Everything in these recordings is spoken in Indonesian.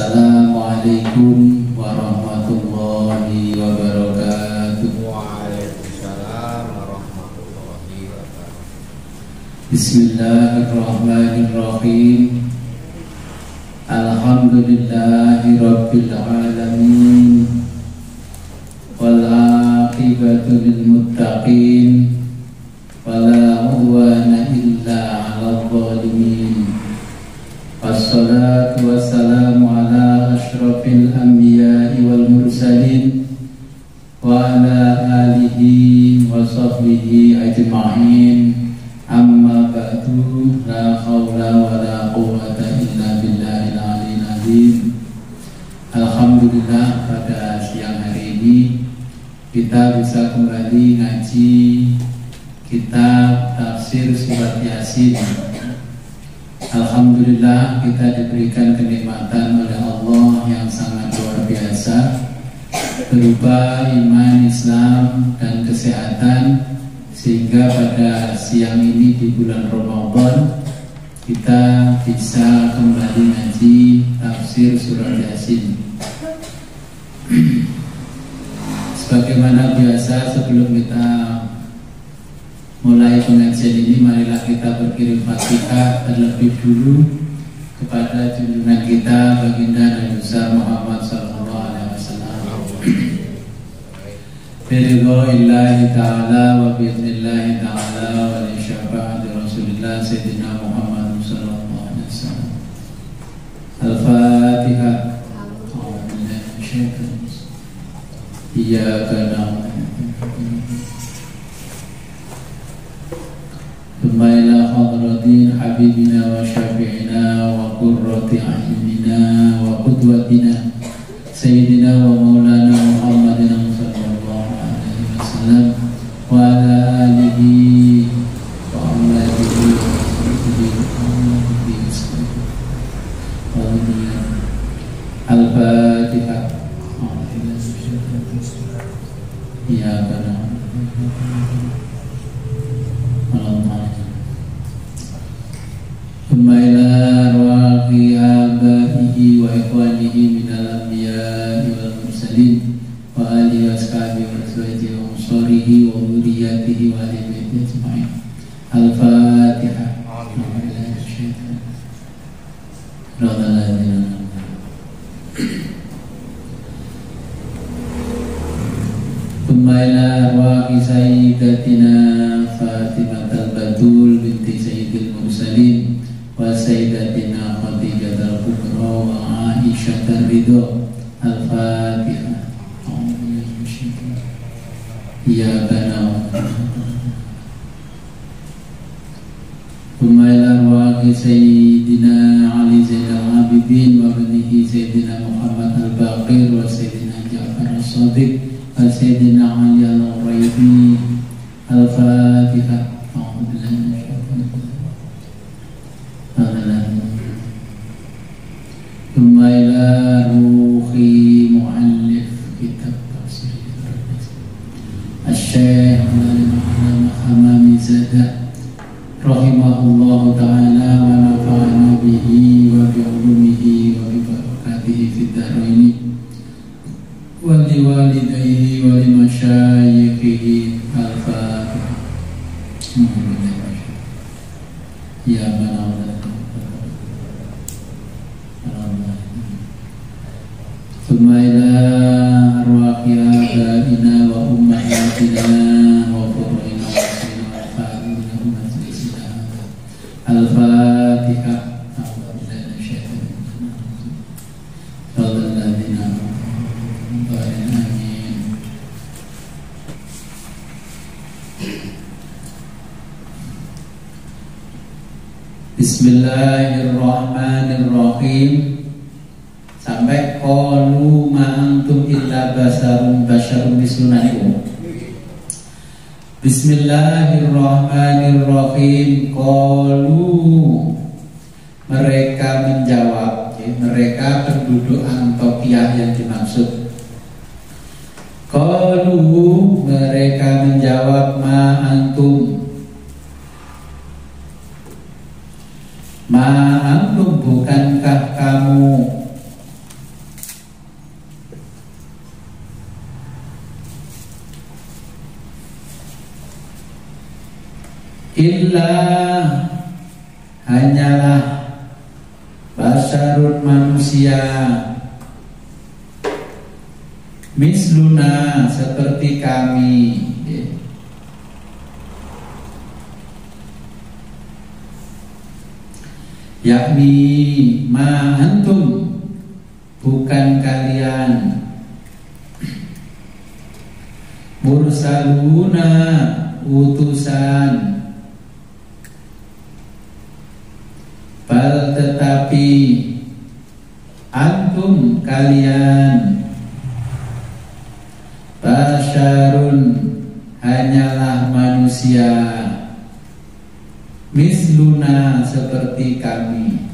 Assalamualaikum warahmatullahi wabarakatuh. Waalaikumsalam warahmatullahi wabarakatuh. Bismillahirrahmanirrahim. Alhamdulillahi rabbil alamin. Wal aqibatu lil muttaqin. Wala udwana illa 'alal zalimin. Wassalatu wassalamu ala asyrafil anbiya'i wal mursalin wa ala alihi wa sahbihi ajma'in. Amma ba'du, la hawla wa la quwwata illa billahil aliyyil azim. Alhamdulillah, pada siang hari ini kita bisa kembali ngaji kitab tafsir surat Yasin. Alhamdulillah, kita diberikan kenikmatan oleh Allah yang sangat luar biasa berupa iman, Islam, dan kesehatan, sehingga pada siang ini di bulan Ramadan kita bisa kembali ngaji tafsir surat Yasin. Sebagaimana biasa, sebelum kita mulai pengajian ini, marilah kita berkirim Fatihah terlebih dulu kepada junjungan kita baginda Nabi besar Muhammad sallallahu alaihi wasallam. Biridhoillahi ta'ala wa bi'idnillahi ta'ala wa li syafa'ati Rasulillah Sayyidina Muhammad sallallahu alaihi wasallam. Al-Fatihah. Iyyaka na'budu ثم إلى حضرة حبيبنا وشافعنا وقرة أعيننا وقدوتنا سيدنا ومولانا محمد صلى الله عليه وسلم وعلى آله وأولاده وصحبه Al-Fatihah. Ya benar. Thumma ila arwahi abaihi wa ikhwanihi minal anbiya'i wal mursalin wa alihi wa ashabihi wa azwajihi wa ansarihi wa dhurriyyatihi wa ahli baitihi ajma'in. Al-Fatihah. Thumma ila arwahi sayyidatina Fatimah al-Batul binti Sayyidil Mursalin wa sayyidatina Khadijah al-Kubra wa Aisyah al-Ridha. Al-Fatihah. Ya kana Thumma ila arwahi sayyidina Ali Zainal Abidin wa banihi sayyidina Muhammad al-Baqir wa sayyidina Ja'far as-Sadiq wa sayyidina Ali al-Ghaibi. Al-Fatihah. Thumma ila ruhi mu'allif kitab tafsir Asy-Syaikh Hamami Zada rahimahullahu ta'ala wa nafa'ana bihi wa bi'ulumihi wa bibarakatihi fid dharaini wa liwalidayhi wa limasyayikhihi. Al-Fatihah. Ya benar. Thumma ila arwahi abaina wa ummahatina wa furu'ina wa sayyidina wa fa'ilina wa majlisina. Al-Fatihah. Bismillahirrahmanirrahim. Sampai qalu ma antum illa basharun misluna. Bismillahirrahmanirrahim. Qalu, mereka menjawab, mereka penduduk Antiokhia yang dimaksud. Qalu, mereka menjawab, ma antum, ma antum bukankah kamu Illa hanyalah basyarun manusia, misluna seperti kami, yakni ma antum bukan kalian, mursaluna utusan, bal tetapi antum kalian, basyarun hanyalah manusia, misluna seperti kami.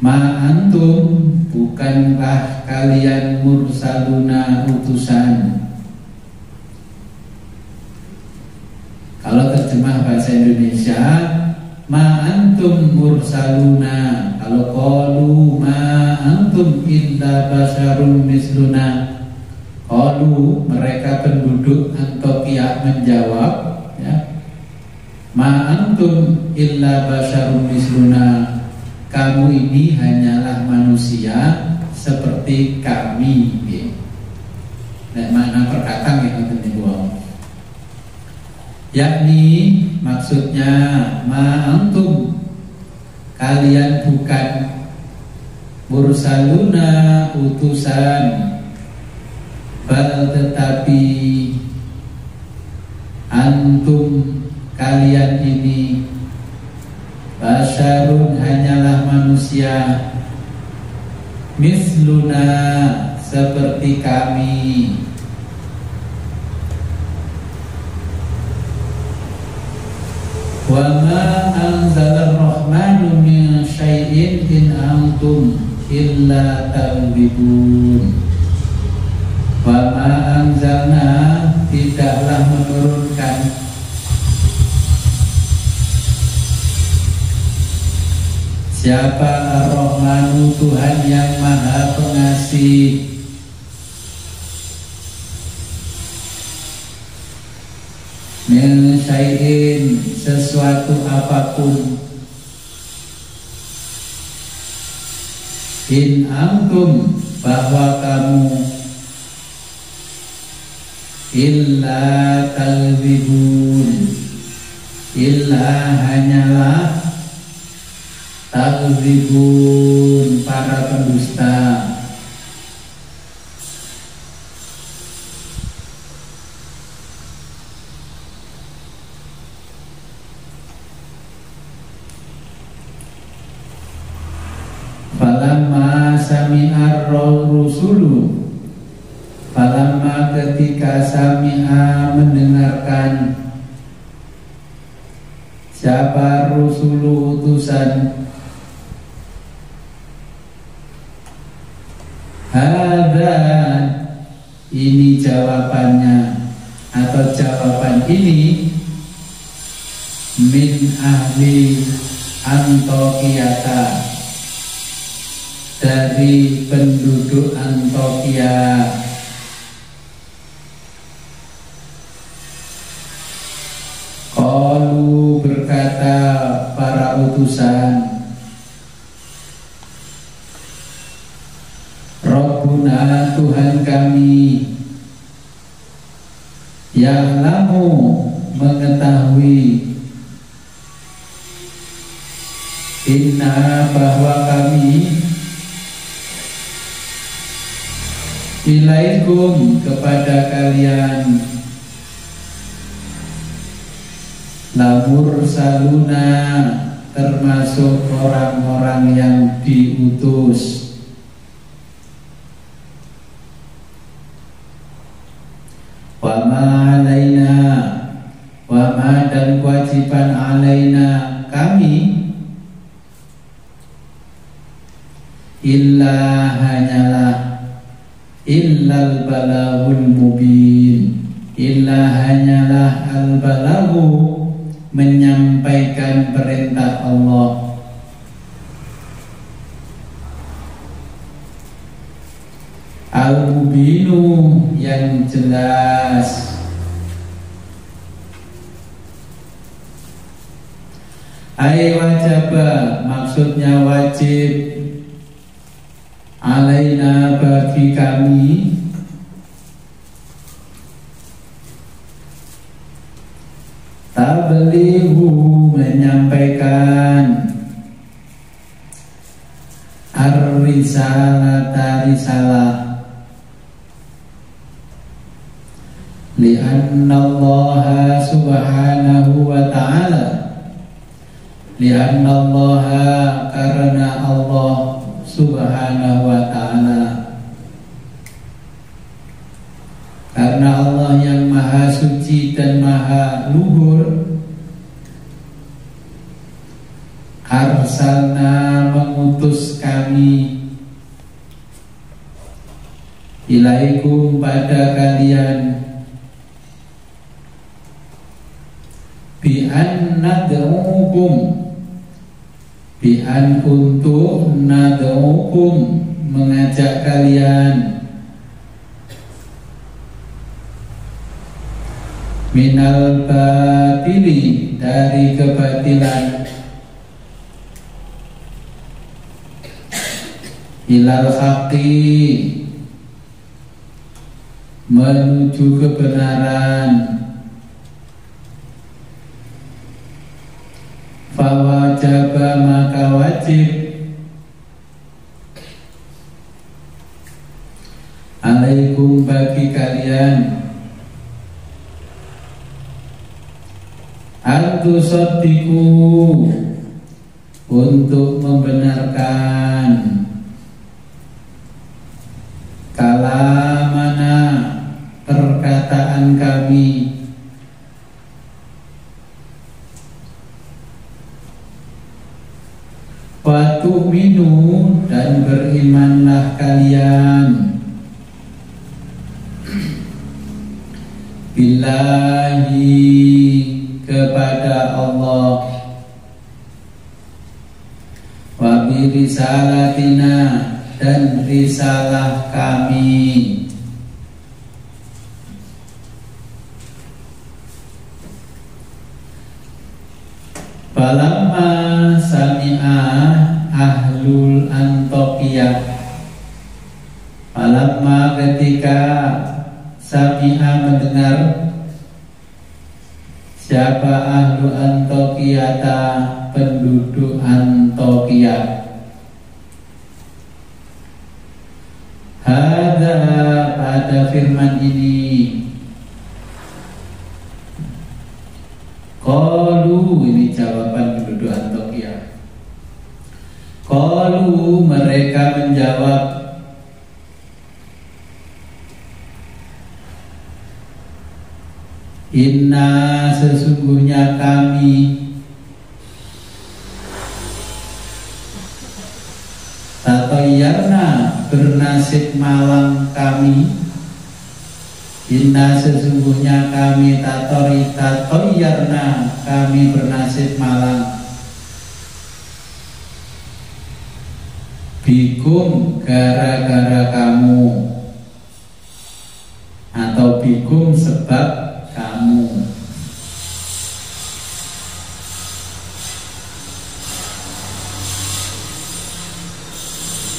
Ma antum bukankah kalian mursaluna utusan. Kalau terjemah bahasa Indonesia, ma antum mursaluna. Kalau qalu ma antum illa basyarun misluna, qalu mereka penduduk Antiokhia menjawab, ya, ma antum illa basyarun misluna, kamu ini hanyalah manusia seperti kami, ya. Nah, makna perkataan yang penting dua, yakni maksudnya ma antum kalian bukan, mursaluna utusan, bal tetapi antum kalian ini, basyarun hanyalah manusia, misluna seperti kami. Wa ma anzalar rahmanu min syai'in in antum illa talbibun. Wa ma anzalna tidaklah menurunkan siapa Ar-Rahmanu Tuhan yang Maha Pengasih, min syai'in sesuatu apapun, in antum bahwa kamu, illa talbibun illa hanyalah talbibun para pendusta. Falamma sami'ar rusulu, falamma ketika sami'a mendengarkan siapa rusulu utusan, hadza ini jawabannya atau jawaban ini, min ahli Antiokhia dari penduduk Antiokhia. Qalu berkata para utusan, Rabbuna Tuhan kami, ya'lamu mengetahui, inna bahwa kami, ilaikum kepada kalian, lamur saluna termasuk orang-orang yang diutus. Wama alaina, wama dan kewajiban alaina kami, illa hanyalah, illal balagul mubin, illa hanyalah al balagu menyampaikan perintah Allah, al-mubinu yang jelas, Ai wajaba maksudnya wajib, alaina bagi kami, tablighu menyampaikan, ar-risalata risalah, li'anna Allah subhanahu wa ta'ala, li'anna Allah karena Allah subhanahu wa ta'ala, karena Allah yang maha suci dan maha luhur, arsalna mengutus kami, ilaikum pada kalian, bi'an nad'ukum, bi'an untuk nad'ukum mengajak kalian, minal batili dari kebatilan, ilal haqqi menuju kebenaran, fawajaba maka wajib, alaikum bagi kalian, antusaddiqu untuk membenarkan, kalamana perkataan kami, wa tu'minu dan berimanlah kalian, billahi kepada Allah, wa bi risalatina dan risalah kami, falamma sami'a ahlul Antokiyah, falamma ketika sami'a mendengar, siapa ahlu Antokiyata penduduk Antokiyah, hadza pada firman ini, qalu ini jawaban penduduk Antokiyah, qalu mereka menjawab, inna sesungguhnya kami, tatoyarna bernasib malang kami, inna sesungguhnya kami, tatoyarna kami bernasib malang, bikum gara-gara kamu, atau bikum sebab kamu.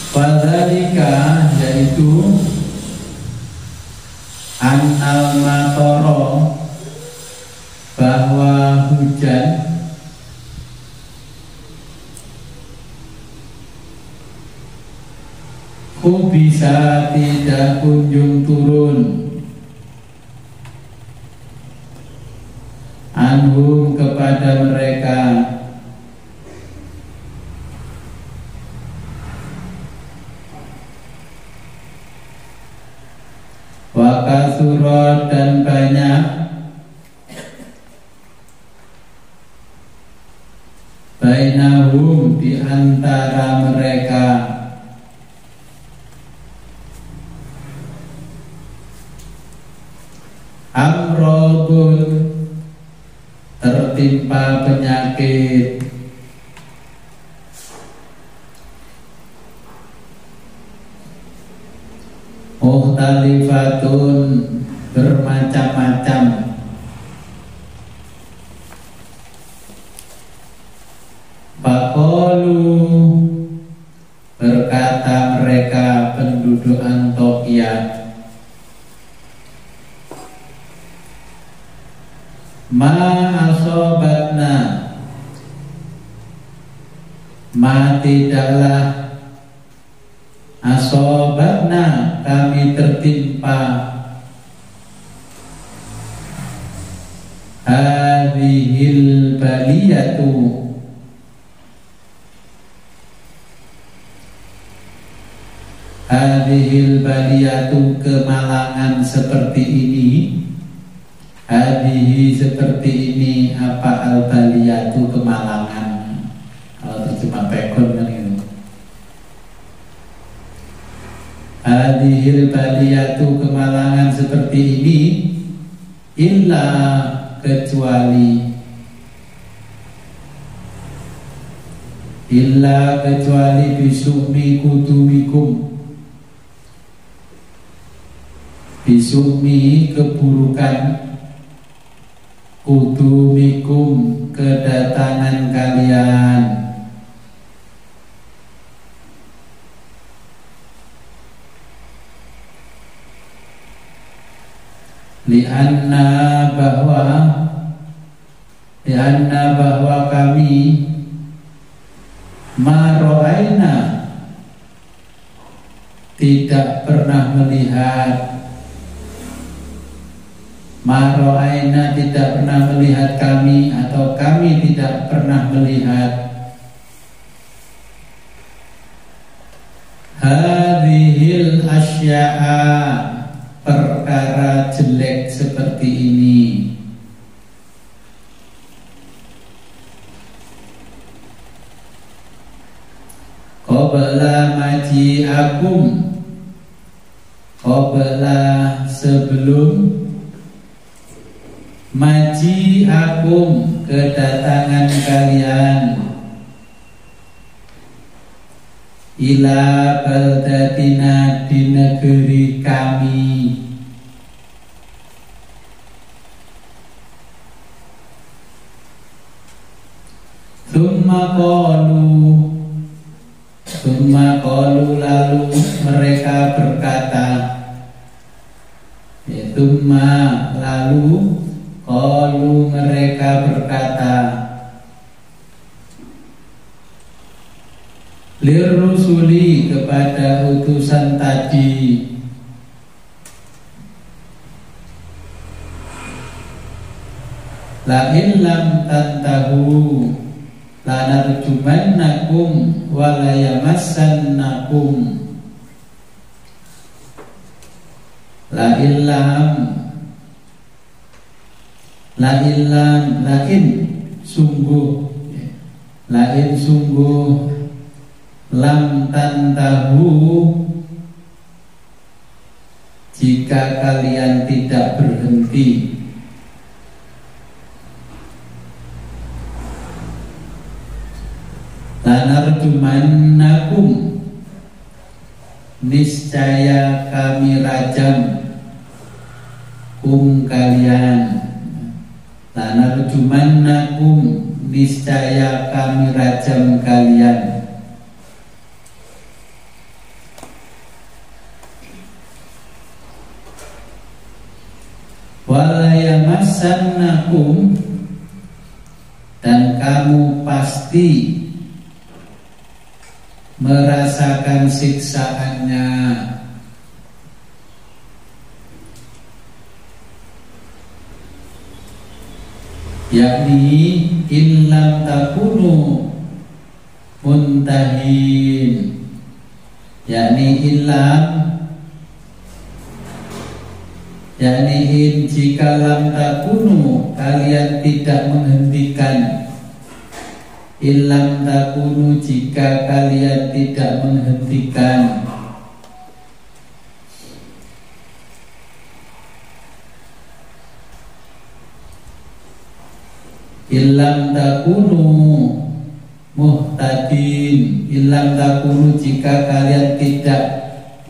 Fadzalika yaitu an-al matoro bahwa hujan, bisa tidak kunjung turun, anhum kepada mereka, wa kasurat dan banyak, bainahum di antara mereka, amrodun tertimpa penyakit, muhtalifatun bermacam-macam, penduduk Antokia. Ma asobatna, ma tidaklah, asobatna kami tertimpa, hadhil baliyatu, hadhil baliyatu kemalangan seperti ini. Hadihi seperti ini, apa al-baliyatu kemalangan. Kalau terjemah pekon kan itu. Hadihil baliyatu kemalangan seperti ini, illa kecuali, illa kecuali bisumi kutumikum, bisumi keburukan, kudumikum kedatangan kalian, lianna bahwa kami maro'aina tidak pernah melihat, maro'aina tidak pernah melihat kami, atau kami tidak pernah melihat, hadhil asya'a perkara jelek seperti ini. Qabla maji'akum, qabla sebelum, maji'akum kedatangan kalian, ila baldatina di negeri kami, Summa qalu lalu mereka berkata, Summa lalu qalu mereka berkata, lirrusuli kepada utusan tadi, la in lam tantahu lanarjumannakum wa la yamassannakum, la in sungguh, lam tantahu jika kalian tidak berhenti, lanarjumannakum niscaya kami rajam kalian, lanarjumannakum niscaya kami rajam kalian, walayamassannakum dan kamu pasti merasakan siksaannya, yakni illam takunu muntahin, yakni in jika lam takunu kalian tidak menghentikan, illam takunu jika kalian tidak menghentikan, illam takunu muhtadin, illam takunu jika kalian tidak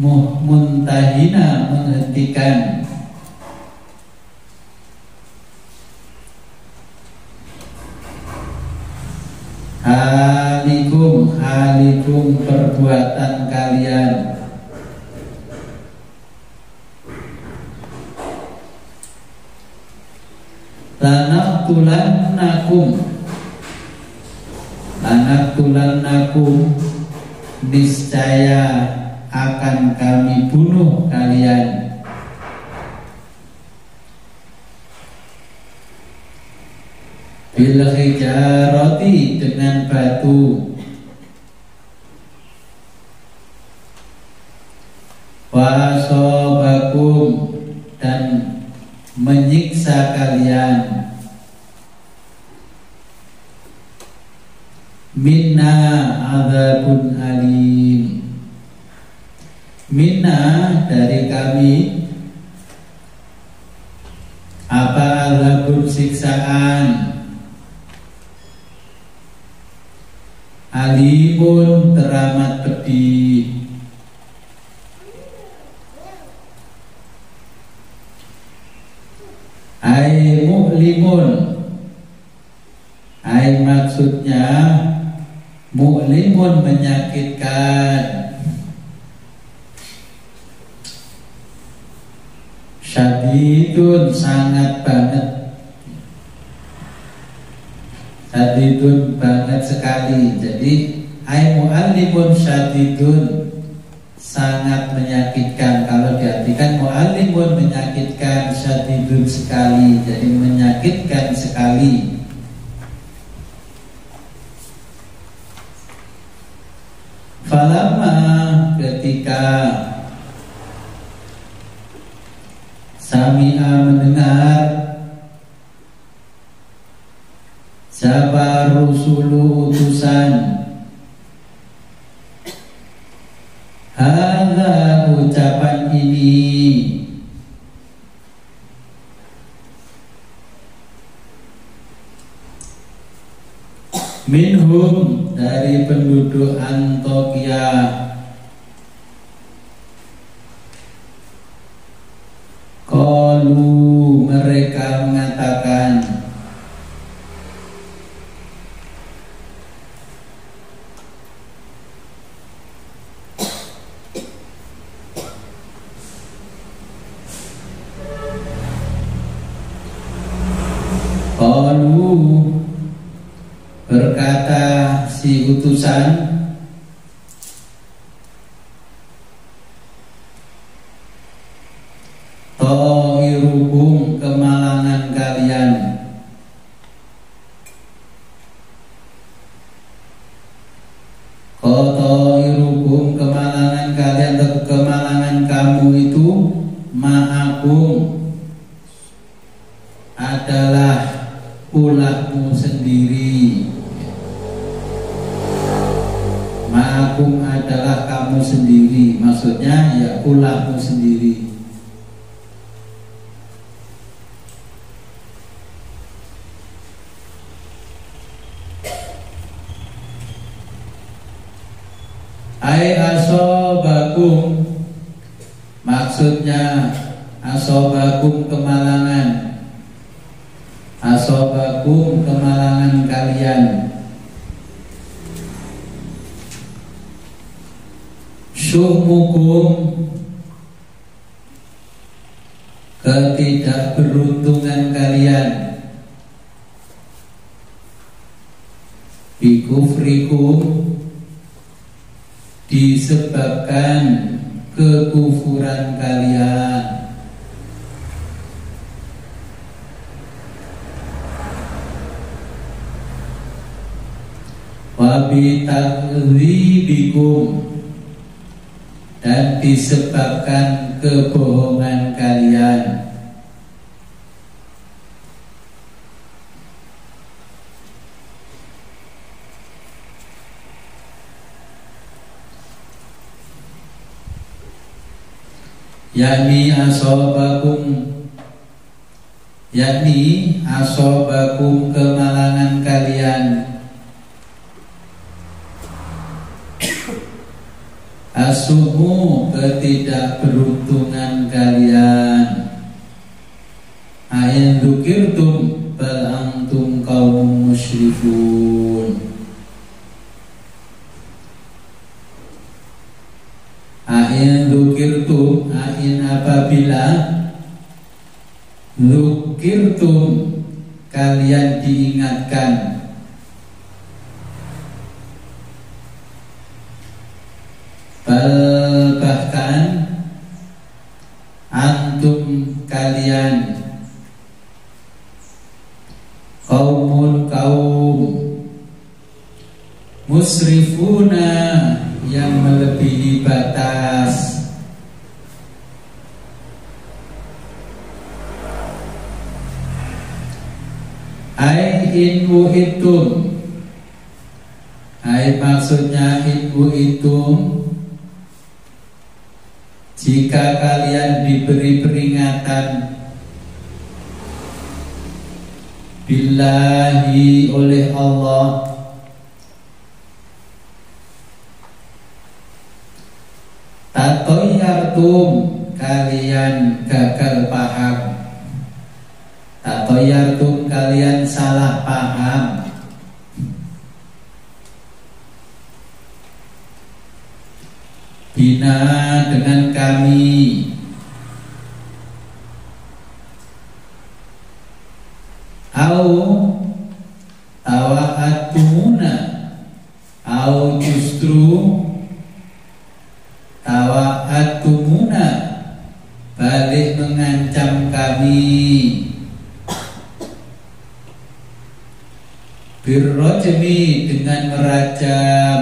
muntahina menghentikan, halikum perbuatan kalian, lanaktulannakum niscaya akan kami bunuh kalian bil hijarati dengan batu wasobakum dan menyiksa kalian minna adzabun alim minna dari kami apa adzabun siksaan alimun teramat pedih ai mu'limun ai maksudnya mu'limun menyakitkan syadidun sangat banget syadidun banget sekali jadi ai mu'allimun syadidun sangat menyakitkan kalau diartikan mu'allimun menyakitkan syadidun sekali jadi menyakitkan sekali falamma ketika sami'a mendengar siapa rusulu utusan hadza ucapan ini minhum dari penduduk Antokia qalu mereka mengatakan berkata si utusan tohirukum kemalangan kalian tohirukum kemalangan kalian atau kemalangan kamu itu ma'akum adalah ulahmu sendiri ma'akum adalah kamu sendiri maksudnya ya ulahmu sendiri ai asobakum maksudnya asobakum kemalangan asobakum kemalangan kalian syumukum ketidakberuntungan kalian bikufrikum disebabkan kekufuran kalian wabitakdzibikum dan disebabkan kebohongan kalian yakni asobakum kemalangan kalian asumu ketidakberuntungan kalian ain dzukirtum bal antum qaumun musyrifun ain dzukirtum ain apabila dzukirtum kalian diingatkan, bal bahkan antum kalian kaum musrifuna yang melebihi batas. Ai inwu itum, ai maksudnya inwu itum, jika kalian diberi peringatan billahi oleh Allah, tatoyartum kalian gagal paham, tatoyartum kalian salah paham, bina dengan kami, au tawa'atumuna, au justru tawa'atumuna, balik mengancam kami, birrojmi dengan merajam,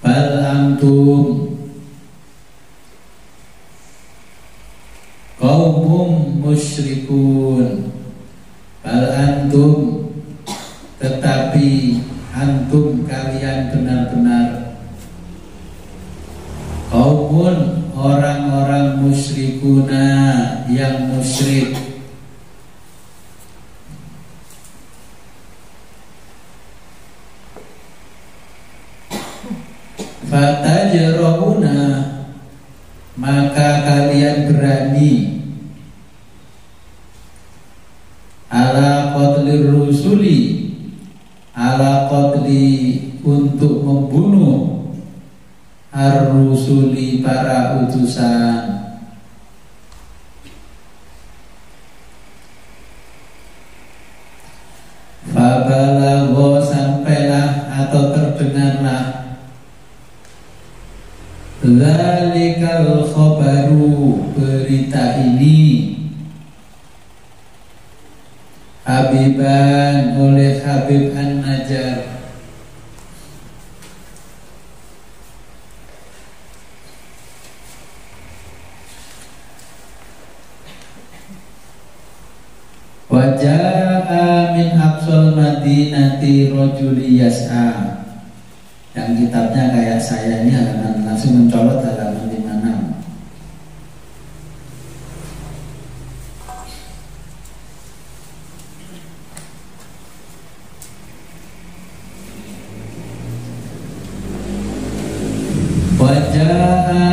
bal antum qaumum musyrikun, bal antum tetapi antum kalian benar-benar qaumun orang-orang musyrikuna yang musyrik. Fatajra'una, maka kalian berani ala qatlir rusuli, ala qatli untuk membunuh ar-rusuli para utusan. Fabalagho sampailah atau terdengarlah zalikal khobaru berita ini, Habiban oleh Habib An-Najjar, waja'a min aqsal madinati rajuli yas'a. Yang kitabnya kayak saya ini halaman langsung mencolot halaman 56. Waja'a,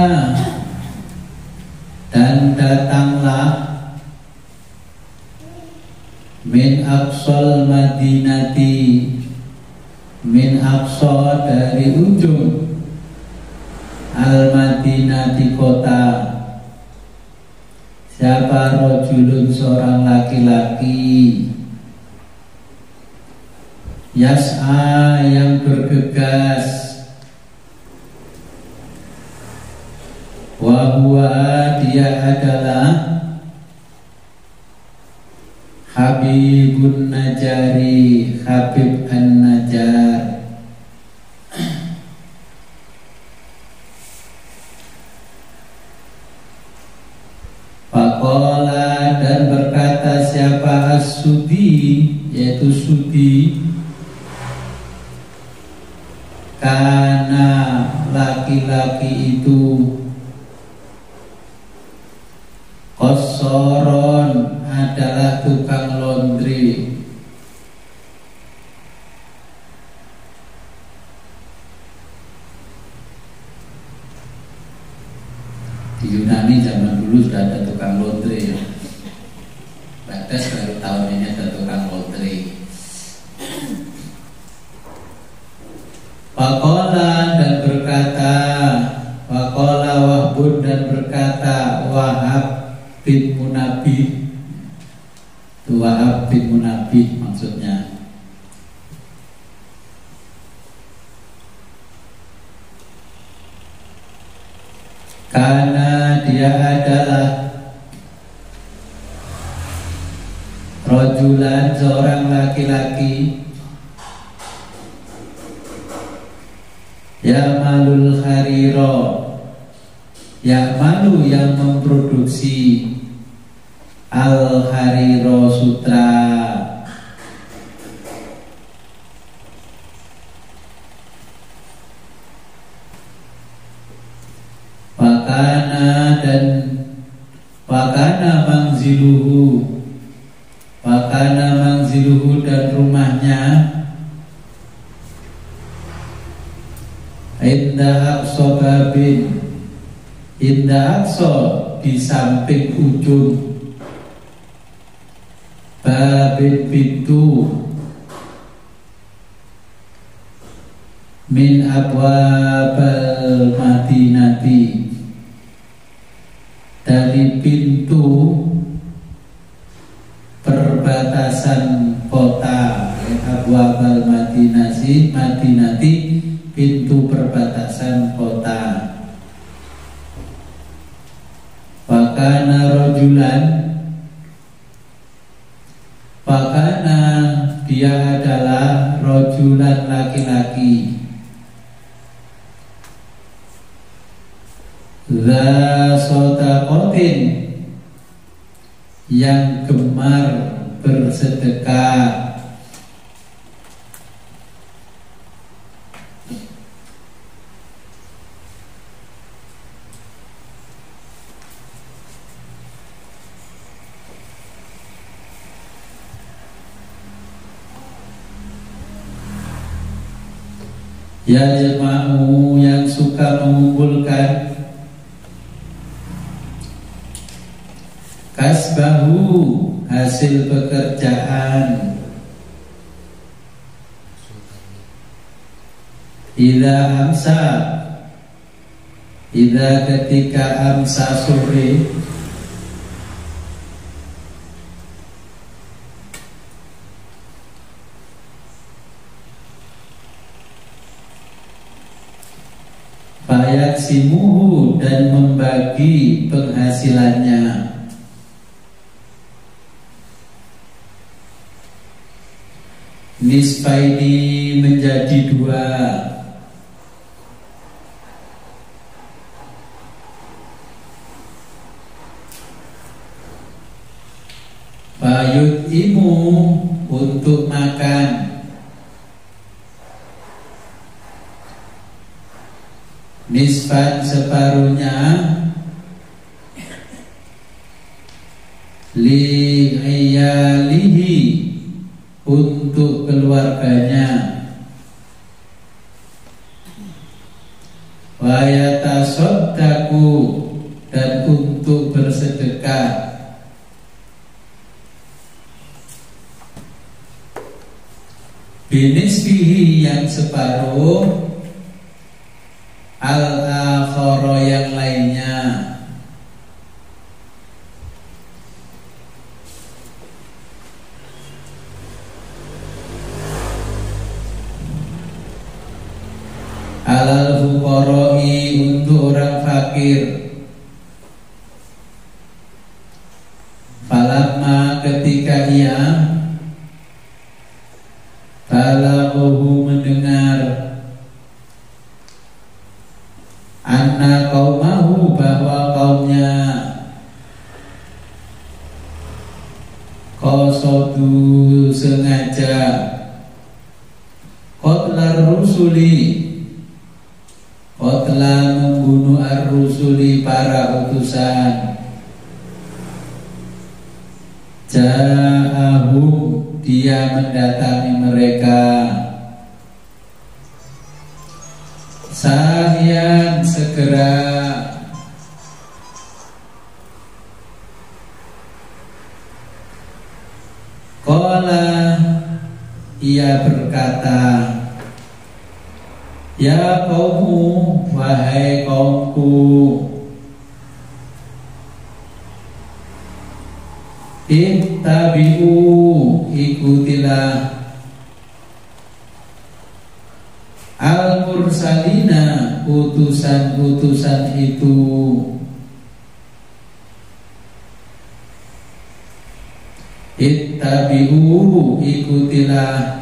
dan datanglah min aqsal madinati, min aqsa dari ujung, al madinati kota, siapa? Rajulun seorang laki-laki, yas'a yang bergegas, wa huwa dia adalah Habibun Najari, Habib An-Najjar. Faqala, dan berkata siapa? As-Sudi, yaitu Sudi, karena laki-laki itu Qassaron, adalah tukang laundry. Di Yunani zaman dulu sudah ada tukang laundry ya. Batas baru tahun ini ada tukang laundry. Faqala, dan berkata, Faqala Wahbun, dan berkata Wahab, bin Munabih, Wahab bin Munabih maksudnya. Karena dia adalah rojulan, seorang laki-laki, Ya'malul hariro, Ya'malu yang memproduksi al-hariro sutra. Wakana dan wakana mangziluhu, wakana mangziluhu dan rumahnya inda aqsa babin, inda aqsa di samping ujung babin pintu min abwabal madinati, dari pintu perbatasan kota. Abwabal madinati, madinati pintu perbatasan kota. Wakana rojulan, wakana dia adalah rojulan laki-laki, za sodakotin yang gemar bersedekah. Yajma'u yang suka mengumpulkan kasbahu hasil pekerjaan, idza amsa, idza ketika amsa sore, fayaksimuhu dan membagi penghasilannya, nisfaini menjadi dua, fayut'imu untuk makan, nisfan separuhnya, li iyalihi untuk keluarganya, wa yatasaddaqu dan untuk bersedekah, binisbihi yang separuh, al-akhara yang lainnya. Alal fuqara'i untuk orang fakir. Falamma ketika ia balaghahu mendengar anna qaumahu bahwa kaumnya qasadu sengaja qatlar rusuli, qatla membunuh ar-rusuli para utusan, ja'ahum dia mendatangi mereka, sahyan segera, qala ia berkata, ya kaumku, wahai kaumku, Ittabi'u, ikutilah al-mursalina, utusan-utusan itu. Ittabi'u, ikutilah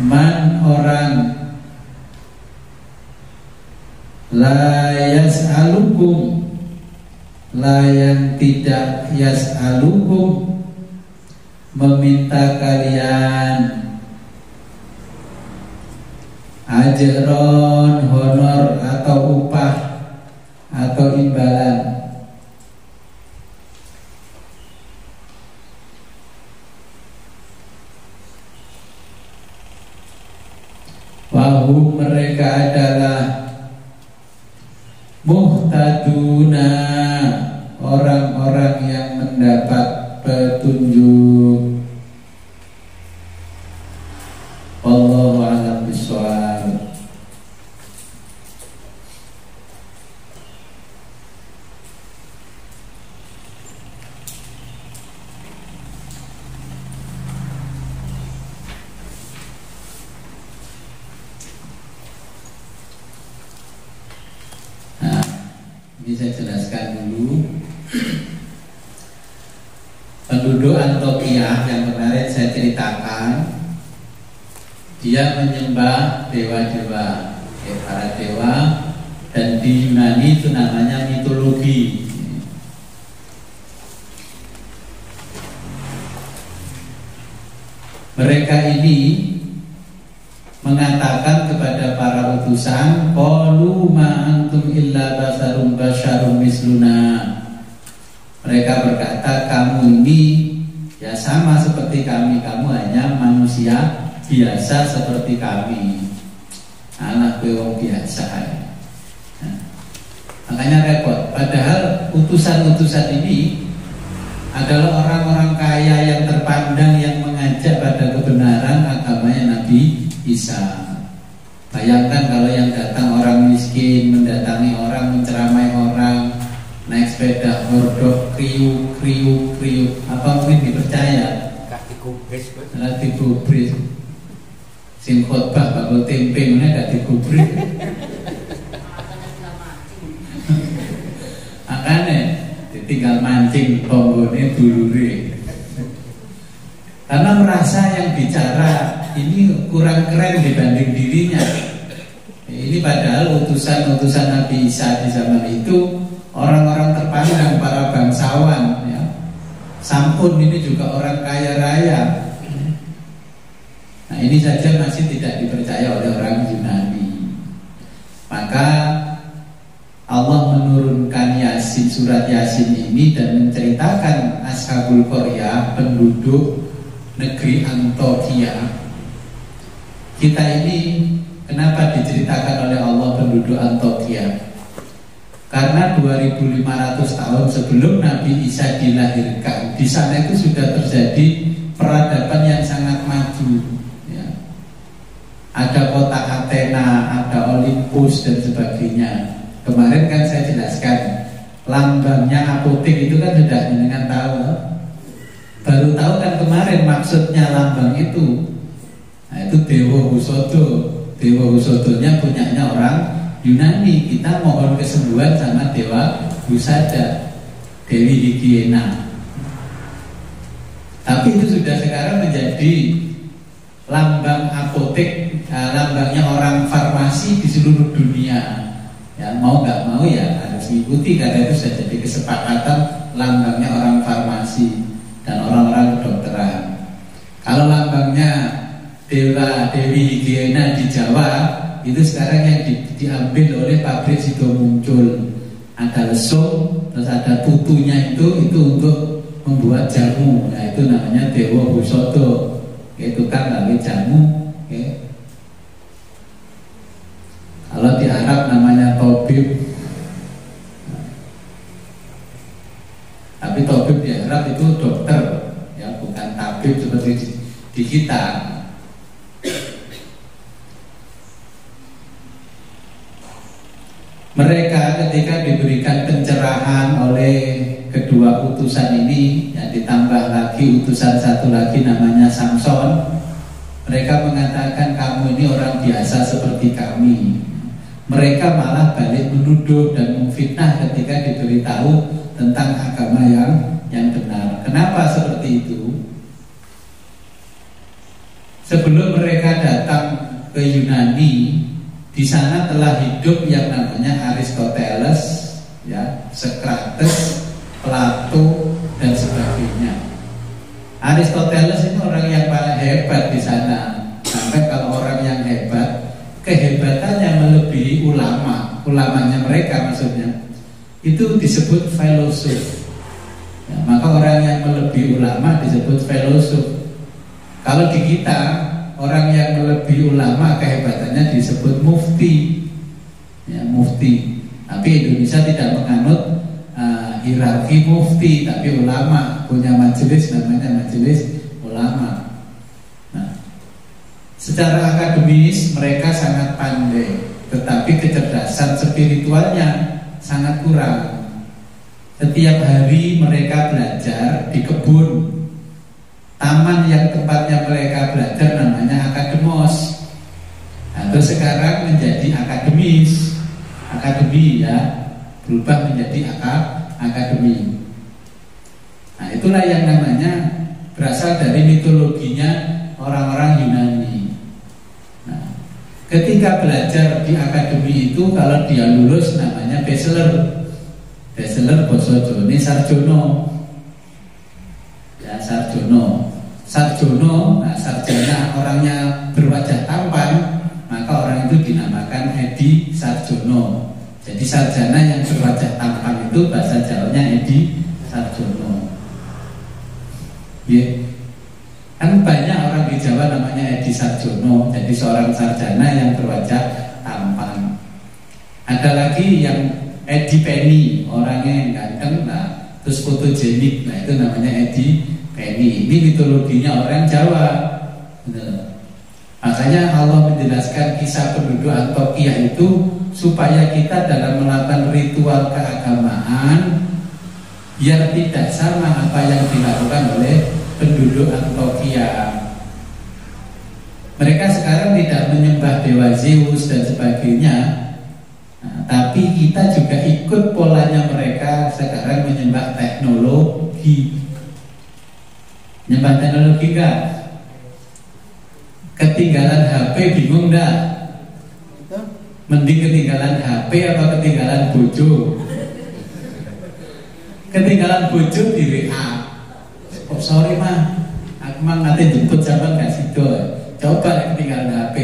man, orang la yas'alukum, la yang tidak yas'alukum, meminta kalian ajron, honor atau upah atau imbalan. Wahum, mereka adalah muhtaduna, orang-orang yang mendapat petunjuk. Wallahu a'lam bishawab. Ini saya jelaskan dulu. Penduduk Antioquia yang kemarin saya ceritakan, dia menyembah dewa-dewa, para dewa, dan di Yunani itu namanya mitologi. Mereka ini mengatakan kepada para utusan, qalu ma antum illa basyarum misluna. Mereka berkata, kamu ini ya sama seperti kami, kamu hanya manusia biasa seperti kami. Anak bewong biasa. Nah, makanya repot. Padahal utusan-utusan ini adalah orang-orang kaya yang terpandang, yang mengajak pada kebenaran agamanya Nabi Isa. Bayangkan kalau yang datang orang miskin, mendatangi orang, menceramai orang, naik sepeda hordok, kriuk, apa mungkin dipercaya? Kaki kubris, Kaki kubris. Sing khotbah bakul tempe mana kaki kubris. Makanya tinggal mancing tombone dulure. Karena merasa yang bicara ini kurang keren dibanding dirinya. Ini padahal utusan-utusan Nabi Isa di zaman itu orang-orang terpandang, para bangsawan ya. Sampun ini juga orang kaya raya. Nah, ini saja masih tidak dipercaya oleh orang Yunani. Maka Allah menurunkan Yasin, surat Yasin ini, dan menceritakan Ashabul Qaryah, penduduk negeri Antioquia. Kita ini kenapa diceritakan oleh Allah penduduk Antioquia? Karena 2500 tahun sebelum Nabi Isa dilahirkan, di sana itu sudah terjadi peradaban yang sangat maju ya. Ada kota Athena, ada Olympus dan sebagainya. Kemarin kan saya jelaskan lambangnya apotek itu kan sudah dengan tahu. Baru tahu kan kemarin maksudnya lambang itu. Nah, itu Dewa Husodo. Dewa Husodonya punyanya orang Yunani. Kita mohon kesembuhan sama Dewa Husada, Dewi Higiena. Tapi itu sudah sekarang menjadi lambang apotek, lambangnya orang farmasi di seluruh dunia. Ya, mau nggak mau ya harus mengikuti, karena itu sudah jadi kesepakatan lambangnya orang farmasi dan orang-orang kedokteran. Kalau lambangnya Dewi Higiena di Jawa, itu sekarang yang diambil oleh pabrik sido muncul. Ada lesung, terus ada tutunya itu untuk membuat jamu. Nah, itu namanya Dewa Husodo. Itu kan lagi jamu. Okay. Kalau di Arab namanya Tobib. Tapi Tobib di Arab itu dokter, ya, bukan tabib seperti di kita. Mereka ketika diberikan pencerahan oleh kedua utusan ini, ya ditambah lagi utusan satu lagi namanya Samson. Mereka mengatakan kamu ini orang biasa seperti kami. Mereka malah balik menuduh dan memfitnah ketika diberitahu tentang agama yang benar. Kenapa seperti itu? Sebelum mereka datang ke Yunani, di sana telah hidup yang namanya Aristoteles, ya, Socrates, Plato dan sebagainya. Aristoteles itu orang yang paling hebat di sana. Sampai kalau orang yang hebat, kehebatannya melebihi ulamanya mereka maksudnya. Itu disebut filosof. Ya, maka orang yang melebihi ulama disebut filosof. Kalau di kita, orang yang melebihi ulama kehebatannya disebut mufti. Ya, mufti. Tapi Indonesia tidak menganut hierarki mufti, tapi ulama punya majelis namanya majelis ulama. Nah, secara akademis mereka sangat pandai, tetapi kecerdasan spiritualnya sangat kurang. Setiap hari mereka belajar di kebun. Taman yang tempatnya mereka belajar namanya akademos. Atau sekarang menjadi akademis. Akademi, ya, berubah menjadi akademi. Nah, itulah yang namanya berasal dari mitologinya orang-orang Yunani. Nah, ketika belajar di akademi itu, kalau dia lulus namanya bachelor. Bachelor basa Jawane sarjono. Ya, sarjono. Sarjono, nah, sarjana orangnya berwajah tampan, maka orang itu dinamakan Edi Sarjono. Jadi sarjana yang berwajah tampan itu bahasa Jawanya Edi Sarjono. Ya. Kan banyak orang di Jawa namanya Edi Sarjono. Jadi seorang sarjana yang berwajah tampan. Ada lagi yang Edi Penny, orangnya yang ganteng, nah, terus fotogenik, nah itu namanya Edi Penny. Ini mitologinya orang Jawa. Makanya Allah menjelaskan kisah penduduk Antioquia itu supaya kita dalam melakukan ritual keagamaan biar tidak sama apa yang dilakukan oleh penduduk Antioquia. Mereka sekarang tidak menyembah dewa Zeus dan sebagainya, nah, tapi kita juga ikut polanya mereka sekarang menyembah teknologi. Nyembah teknologi enggak? Ketinggalan HP bingung enggak? Mending ketinggalan HP apa ketinggalan bojo? Ketinggalan bojo di WA. Oh sorry mah, aku mah ngate jemput sampean gak sido. Coba ketinggalan HP,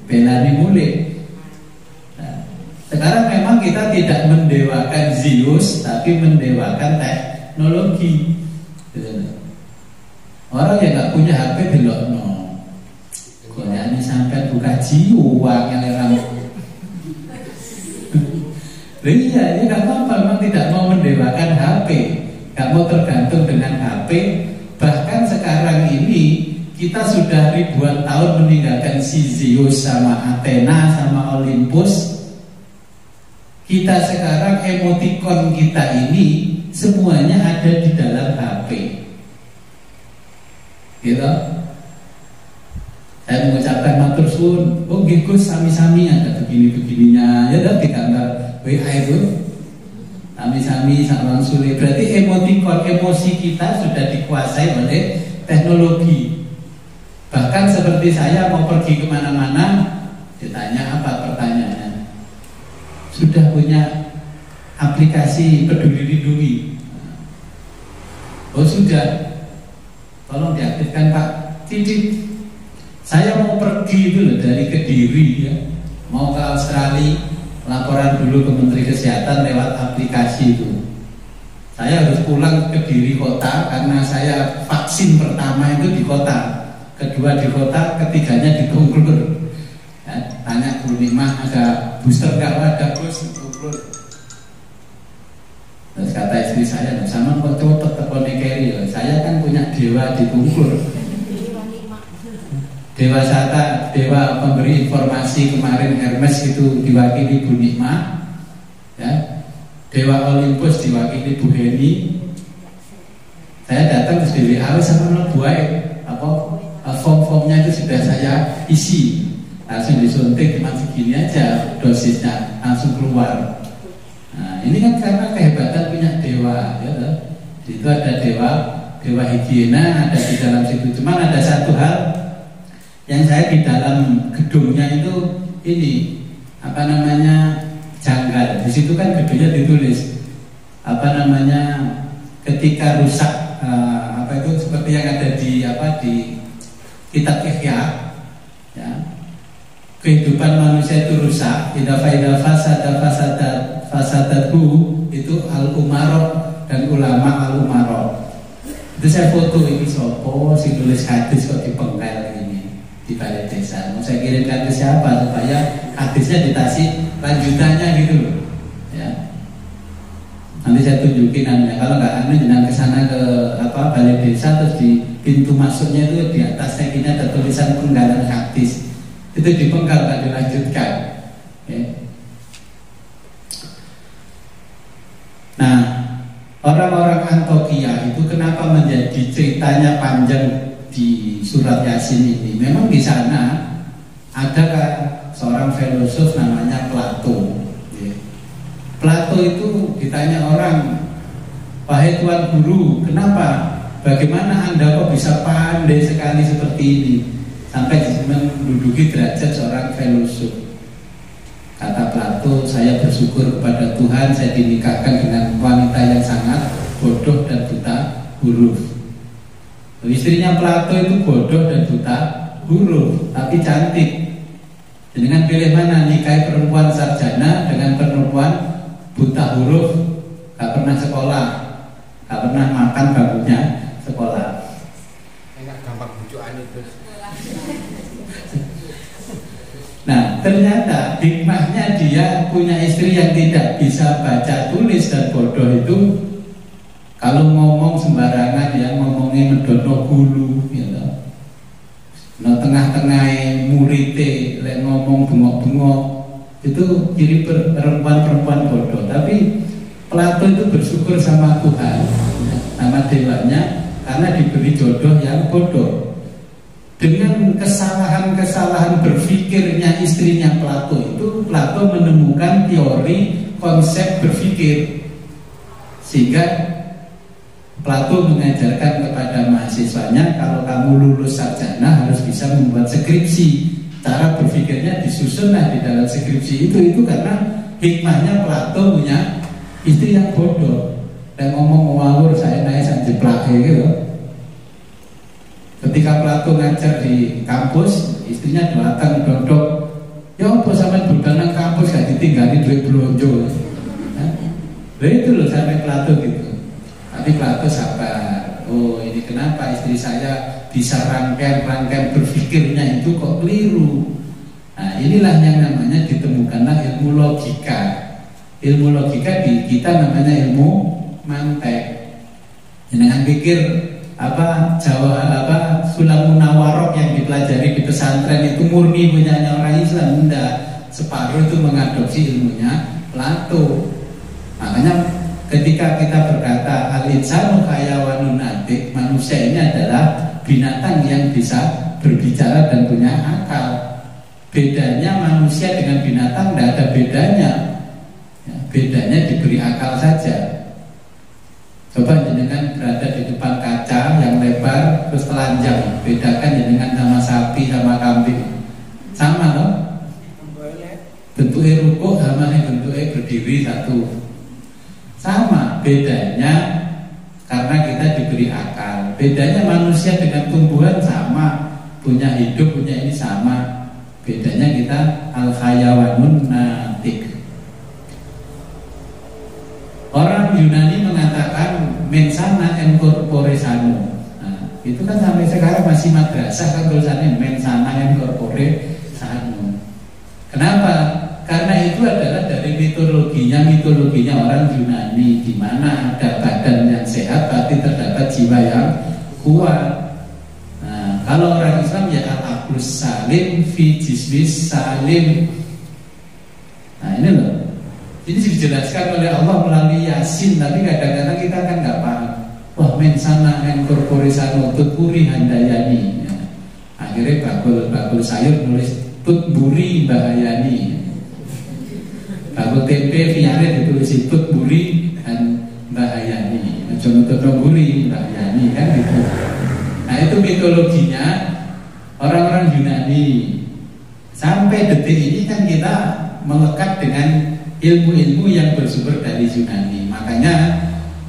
belani mulai. Nah, sekarang memang kita tidak mendewakan Zeus, tapi mendewakan teknologi. Orang yang gak punya HP delokno. Koyane sampai buka jiwa yang lerang. Iya, ini gak apa-apa, memang tidak mau mendewakan HP, gak mau tergantung dengan HP. Bahkan sekarang ini kita sudah ribuan tahun meninggalkan si Zeus sama Athena sama Olympus. Kita sekarang emoticon kita ini semuanya ada di dalam HP. Gitu. Saya mengucapkan matur suwun. Oh nggih Gus, sami-sami ada begini-begininya. Ya udah digambar WA itu. Sami-sami sama sule. Berarti emoticon, emosi kita sudah dikuasai oleh teknologi. Bahkan seperti saya mau pergi kemana-mana, ditanya apa pertanyaannya, sudah punya aplikasi Peduli Lindungi? Oh sudah. Tolong diaktifkan Pak. Titik. Saya mau pergi dulu dari Kediri ya, mau ke Australia, laporan dulu ke Menteri Kesehatan lewat aplikasi itu. Saya harus pulang ke Kediri kota karena saya vaksin pertama itu di kota, kedua di kota, ketiganya di Bengkulu. Ya, tanya Bu Nimah ada booster nggak? Ada Gus, Bengkulu. Terus kata istri saya, sama kok cepet telepon Keri, saya kan punya dewa di Bengkulu. Dewa Sata, dewa pemberi informasi kemarin Hermes itu diwakili Bu Nikmah, ya. Dewa Olympus diwakili Bu Heni, Saya datang ke WA sama buat apa form-formnya itu sudah saya isi, langsung disuntik cuma segini aja dosisnya langsung keluar. Nah, ini kan karena kehebatan punya dewa, ya toh? Itu ada dewa higiena ada di dalam situ. Cuma ada satu hal yang saya di dalam gedungnya itu ini apa namanya janggal. Di situ kan gedungnya ditulis apa namanya ketika rusak apa itu seperti yang ada di kitab Ihya, ya, kehidupan manusia itu rusak. Idza fasadatu itu al-umarok dan ulama al-umarok. Itu saya foto ini sopo si tulis hadis kok dipenggal ini di balai desa. Mau saya kirimkan ke siapa supaya hadisnya dikasih lanjutannya gitu loh, ya. Nanti saya tunjukin namanya. Kalau nggak jangan ke sana ke balai desa, terus di pintu masuknya itu di atasnya ini ada tulisan penggalan hadis. Itu dipenggal nggak dilanjutkan. Ya. Nah, orang-orang Antokia itu kenapa menjadi ceritanya panjang di surat Yasin ini? Memang di sana ada seorang filosof namanya Plato. Plato itu ditanya orang, wahai Tuan Guru, kenapa? Bagaimana Anda kok bisa pandai sekali seperti ini sampai menduduki derajat seorang filosof? Kata Plato, saya bersyukur kepada Tuhan saya dinikahkan dengan wanita yang sangat bodoh dan buta huruf. Istrinya Plato itu bodoh dan buta huruf, tapi cantik. Dengan pilih mana, nikahi perempuan sarjana dengan perempuan buta huruf, gak pernah sekolah, gak pernah makan bangkunya sekolah. Enak gampang bujukan itu. Nah, ternyata hikmahnya dia punya istri yang tidak bisa baca tulis dan bodoh itu. Kalau ngomong sembarangan ya ngomongnya mendono gulu, gitu. Nah, tengah-tengah muridé lek ngomong bengok-bengok itu ciri perempuan-perempuan bodoh. Tapi Plato itu bersyukur sama Tuhan, sama dewanya, karena diberi jodoh yang bodoh. Dengan kesalahan-kesalahan berpikirnya istrinya Plato itu, Plato menemukan teori konsep berpikir, sehingga Plato mengajarkan kepada mahasiswanya, kalau kamu lulus sarjana harus bisa membuat skripsi. Cara berpikirnya disusunlah di dalam skripsi itu karena hikmahnya Plato punya istri yang bodoh dan ngomong ngawur saya naik sampai jeplak gitu. Ketika Plato ngajar di kampus, istrinya datang dodok, ya apa sampai budal kampus gak ditinggali duit belonjo. Nah, itu loh sampai Plato gitu. Tapi Plato sabar. Oh ini kenapa istri saya bisa rangkaian berpikirnya itu kok keliru. Nah inilah yang namanya ditemukanlah ilmu logika. Ilmu logika di kita namanya ilmu mantek. Jangan pikir Sulamun Nawarok yang dipelajari di pesantren itu murni punyanya orang Islam. Enggak, separuh itu mengadopsi ilmunya Plato. Makanya ketika kita berkata al-insanu hayawanun natik, manusia ini adalah binatang yang bisa berbicara dan punya akal. Bedanya manusia dengan binatang tidak ada bedanya, ya, bedanya diberi akal saja. Coba jenengan berada di depan kaca yang lebar terus telanjang, bedakan jenengan sama sapi sama kambing, sama loh. Bentuknya rukuk sama bentuknya berdiri satu, sama. Bedanya karena kita diberi akal. Bedanya manusia dengan tumbuhan sama, punya hidup, punya ini sama. Bedanya kita al-hayawanun natik. Orang Yunani mengatakan mensana en corpore sano. Nah, itu kan sampai sekarang masih madrasah kan tulisannya mensana en corpore sano. Kenapa? Karena itu adalah dari mitologinya orang Yunani, di mana ada badan yang sehat tapi terdapat jiwa yang kuat. Nah, kalau orang Islam ya al-aqlus salim fi jismis salim. Nah ini loh, ini dijelaskan oleh Allah melalui Yasin, tapi kadang-kadang kita kan nggak paham. wah mensana enkorpore sanutut puri handayani ya. Akhirnya bakul sayur nulis tut buri bahayani, bakul tempe viare ditulis tut buri dan bahayani, cuma tut buri bahayani kan gitu. Nah itu mitologinya orang-orang Yunani. Sampai detik ini kan kita melekat dengan ilmu-ilmu yang bersumber dari Yunani. Makanya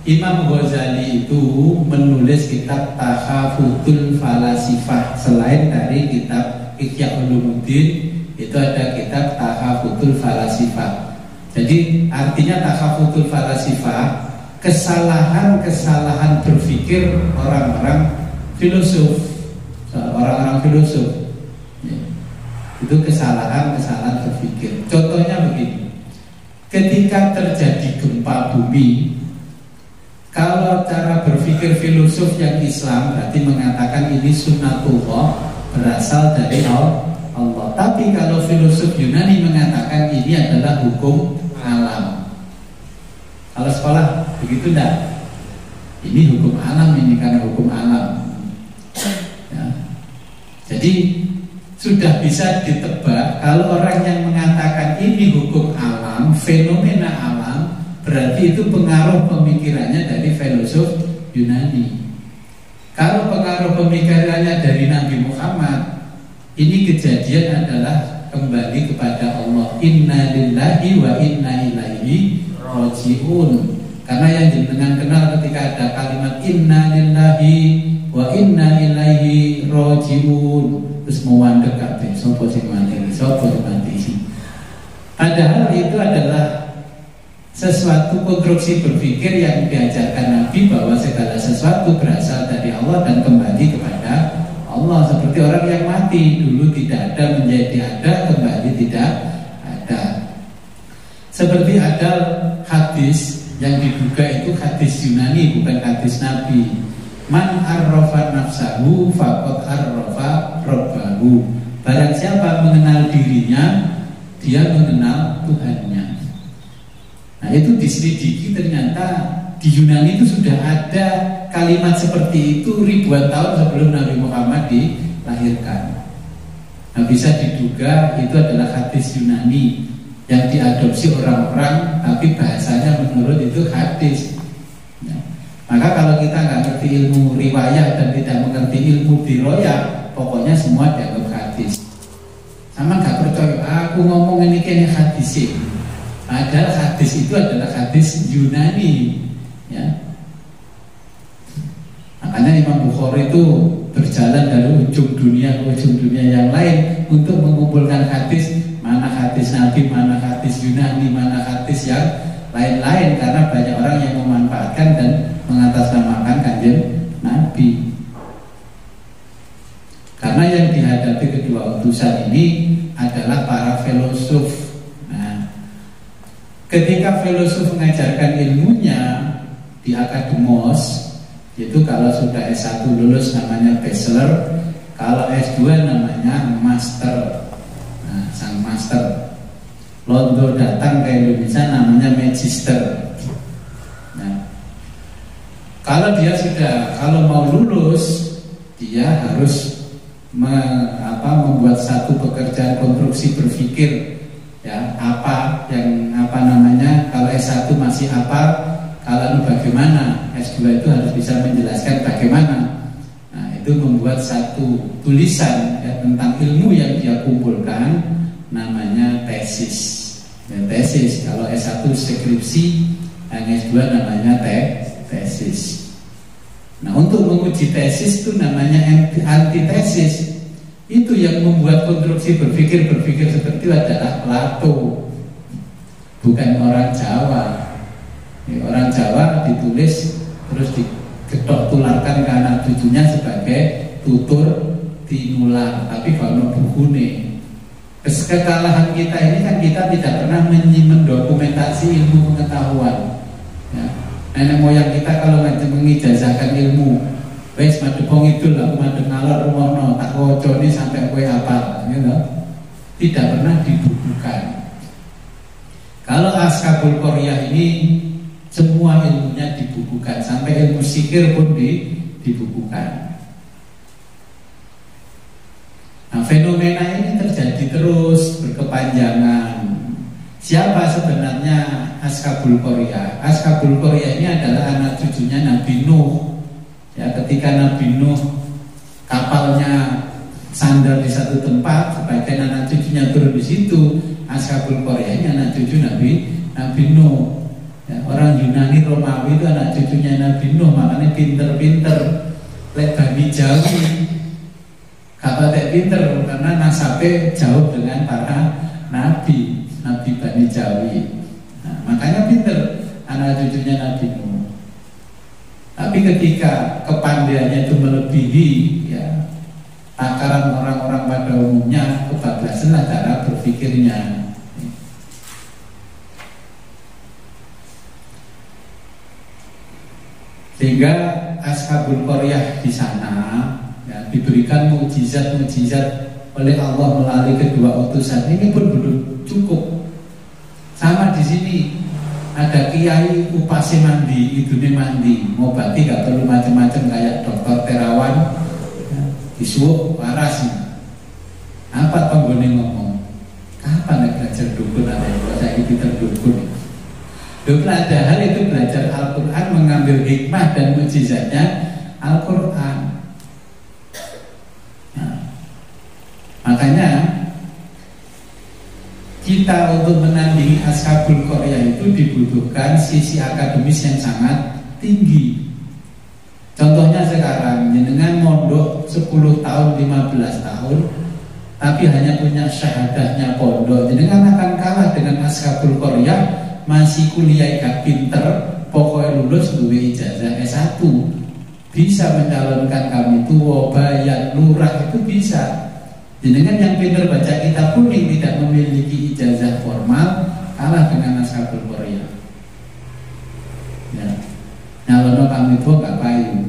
Imam Ghazali itu menulis kitab Tahafutul Falasifah. Selain dari kitab Ihya Ulumuddin, itu ada kitab Tahafutul Falasifah. Jadi artinya Tahafutul Falasifah, kesalahan-kesalahan berpikir orang-orang filosof. Itu kesalahan-kesalahan berpikir. Contohnya begini, ketika terjadi gempa bumi, kalau cara berpikir filosof yang Islam berarti mengatakan ini sunnatullah, berasal dari Allah. Tapi kalau filosof Yunani mengatakan ini adalah hukum alam. Kalau sekolah begitu enggak? Ini hukum alam, ini karena hukum alam ya. Jadi sudah bisa ditebak kalau orang yang mengatakan ini hukum alam, fenomena alam, berarti itu pengaruh pemikirannya dari filosof Yunani. Kalau pengaruh pemikirannya dari Nabi Muhammad, ini kejadian adalah kembali kepada Allah. Inna lillahi wa inna ilaihi raji'un. Karena yang jenengan kenal ketika ada kalimat inna lillahi wa inna ilaihi raji'un, terus mewandek kabeh sapa sing mati, sapa sing mati. Padahal itu adalah sesuatu konstruksi berpikir yang diajarkan Nabi bahwa segala sesuatu berasal dari Allah dan kembali kepada Allah. Seperti orang yang mati, dulu tidak ada menjadi ada, kembali tidak ada. Seperti ada hadis yang diduga itu hadis Yunani, bukan hadis Nabi. Man arrofa nafsahu faqad arrofa rabbahu. Barang siapa mengenal dirinya, dia mengenal Tuhannya. Nah itu diselidiki, ternyata di Yunani itu sudah ada kalimat seperti itu ribuan tahun sebelum Nabi Muhammad dilahirkan. Nah bisa diduga itu adalah hadis Yunani yang diadopsi orang-orang, tapi bahasanya menurut itu hadis. Maka kalau kita nggak ngerti ilmu riwayat dan tidak mengerti ilmu diroyah, pokoknya semua dianggap hadis. Sama nggak percaya, aku ngomong ini kayaknya hadis sih. Padahal hadis itu adalah hadis Yunani, ya. Makanya Imam Bukhari itu berjalan dari ujung dunia ke ujung dunia yang lain untuk mengumpulkan hadis, mana hadis Nabi, mana hadis Yunani, mana hadis yang lain-lain, karena banyak orang yang memanfaatkan dan mengatasnamakan kanjeng Nabi. Karena yang dihadapi kedua utusan ini adalah para filosof. Nah, ketika filosof mengajarkan ilmunya di akademos, itu kalau sudah S1 lulus namanya bachelor, kalau S2 namanya master. Nah, sang master. Londo datang ke Indonesia namanya magister. Nah, kalau dia sudah, kalau mau lulus, dia harus membuat satu pekerjaan konstruksi berpikir, ya, apa yang namanya, kalau S1 masih apa, kalau bagaimana, S2 itu harus bisa menjelaskan bagaimana. Nah, itu membuat satu tulisan ya, tentang ilmu yang dia kumpulkan, namanya tesis. Ya, tesis. Kalau S1 skripsi, yang S2 namanya tesis. Nah, untuk menguji tesis itu namanya antitesis. Itu yang membuat konstruksi berpikir seperti itu adalah Plato, bukan orang Jawa. Ya, orang Jawa ditulis terus diketok tularkan ke anak cucunya sebagai tutur tinular, tapi kalau buku nih. Kekalahan kita ini kan kita tidak pernah mendokumentasi ilmu pengetahuan. Ya. Nenek moyang kita kalau mengijazahkan ilmu, wes madepong itu lah, aku madep ngalor rumono, tak woco ini sampai kue hafal, gitu. Tidak pernah dibukukan. Kalau Askabul Koryah ini Semua ilmunya dibukukan, sampai ilmu sihir pun dibukukan. Nah, fenomena ini terjadi terus berkepanjangan. Siapa sebenarnya Ashabul Qaryah? Ashabul Qaryah ini adalah anak cucunya Nabi Nuh. Ya, ketika Nabi Nuh kapalnya sandar di satu tempat, sebagian anak cucunya turun di situ. Ashabul Qaryah ini anak cucu Nabi Nuh. Ya, orang Yunani Romawi itu anak cucunya Nabi Nuh, makanya pinter-pinter. Lek Bani Jawi kata pinter karena nasabnya jauh dengan para nabi Bani Jawi. Nah, makanya pinter anak cucunya Nabi Nuh. Tapi ketika kepandaiannya itu melebihi ya takaran orang-orang pada umumnya, kebablasanlah cara berpikirnya. Sehingga Ashabul Qaryah di sana ya, diberikan mukjizat-mukjizat oleh Allah melalui kedua utusan. Ini pun belum cukup. Sama di sini ada kiai upasi mandi, idune mandi, ngobati gak perlu macam-macam kayak dokter terawan ya, disuwuk waras. Apa penggone ngomong? Kapan belajar dukun ada yang saya itu terdukun? Padahal itu belajar Al-Quran, mengambil hikmah dan mukjizatnya Al-Quran. Nah, makanya kita untuk menandingi Ashabul Qaryah itu dibutuhkan sisi akademis yang sangat tinggi. Contohnya sekarang jenengan mondok 10 tahun, 15 tahun, tapi hanya punya syahadahnya pondok, jenengan akan kalah dengan Ashabul Qaryah. Masih kuliah gak pinter, pokoknya lulus duwe ijazah S1, bisa mencalonkan kami tua, bayat, lurah, itu bisa. Jenengan yang pinter baca kitab kuning tidak memiliki ijazah formal, kalah dengan Ashabul Qaryah. Ya, nyalono kami tua gak payu.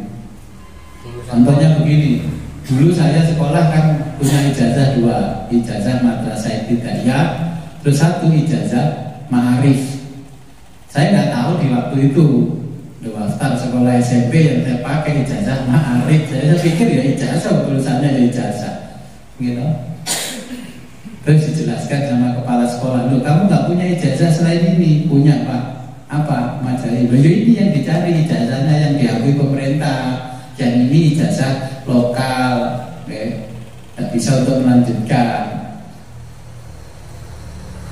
Contohnya begini, dulu saya sekolah kan punya ijazah 2, ijazah Madrasah Ibtidaiyah, terus 1 ijazah Ma'arif. Saya nggak tahu di waktu itu daftar sekolah SMP yang saya pakai ijazah Ma'arif. Saya pikir ya ijazah, tulisannya ya ijazah, gitu. Terus dijelaskan sama kepala sekolah, loh kamu nggak punya ijazah selain ini? Punya Pak. Apa? Majalah. Loh ini yang dicari ijazahnya yang diakui pemerintah. Yang ini ijazah lokal, okay. Tak bisa untuk melanjutkan.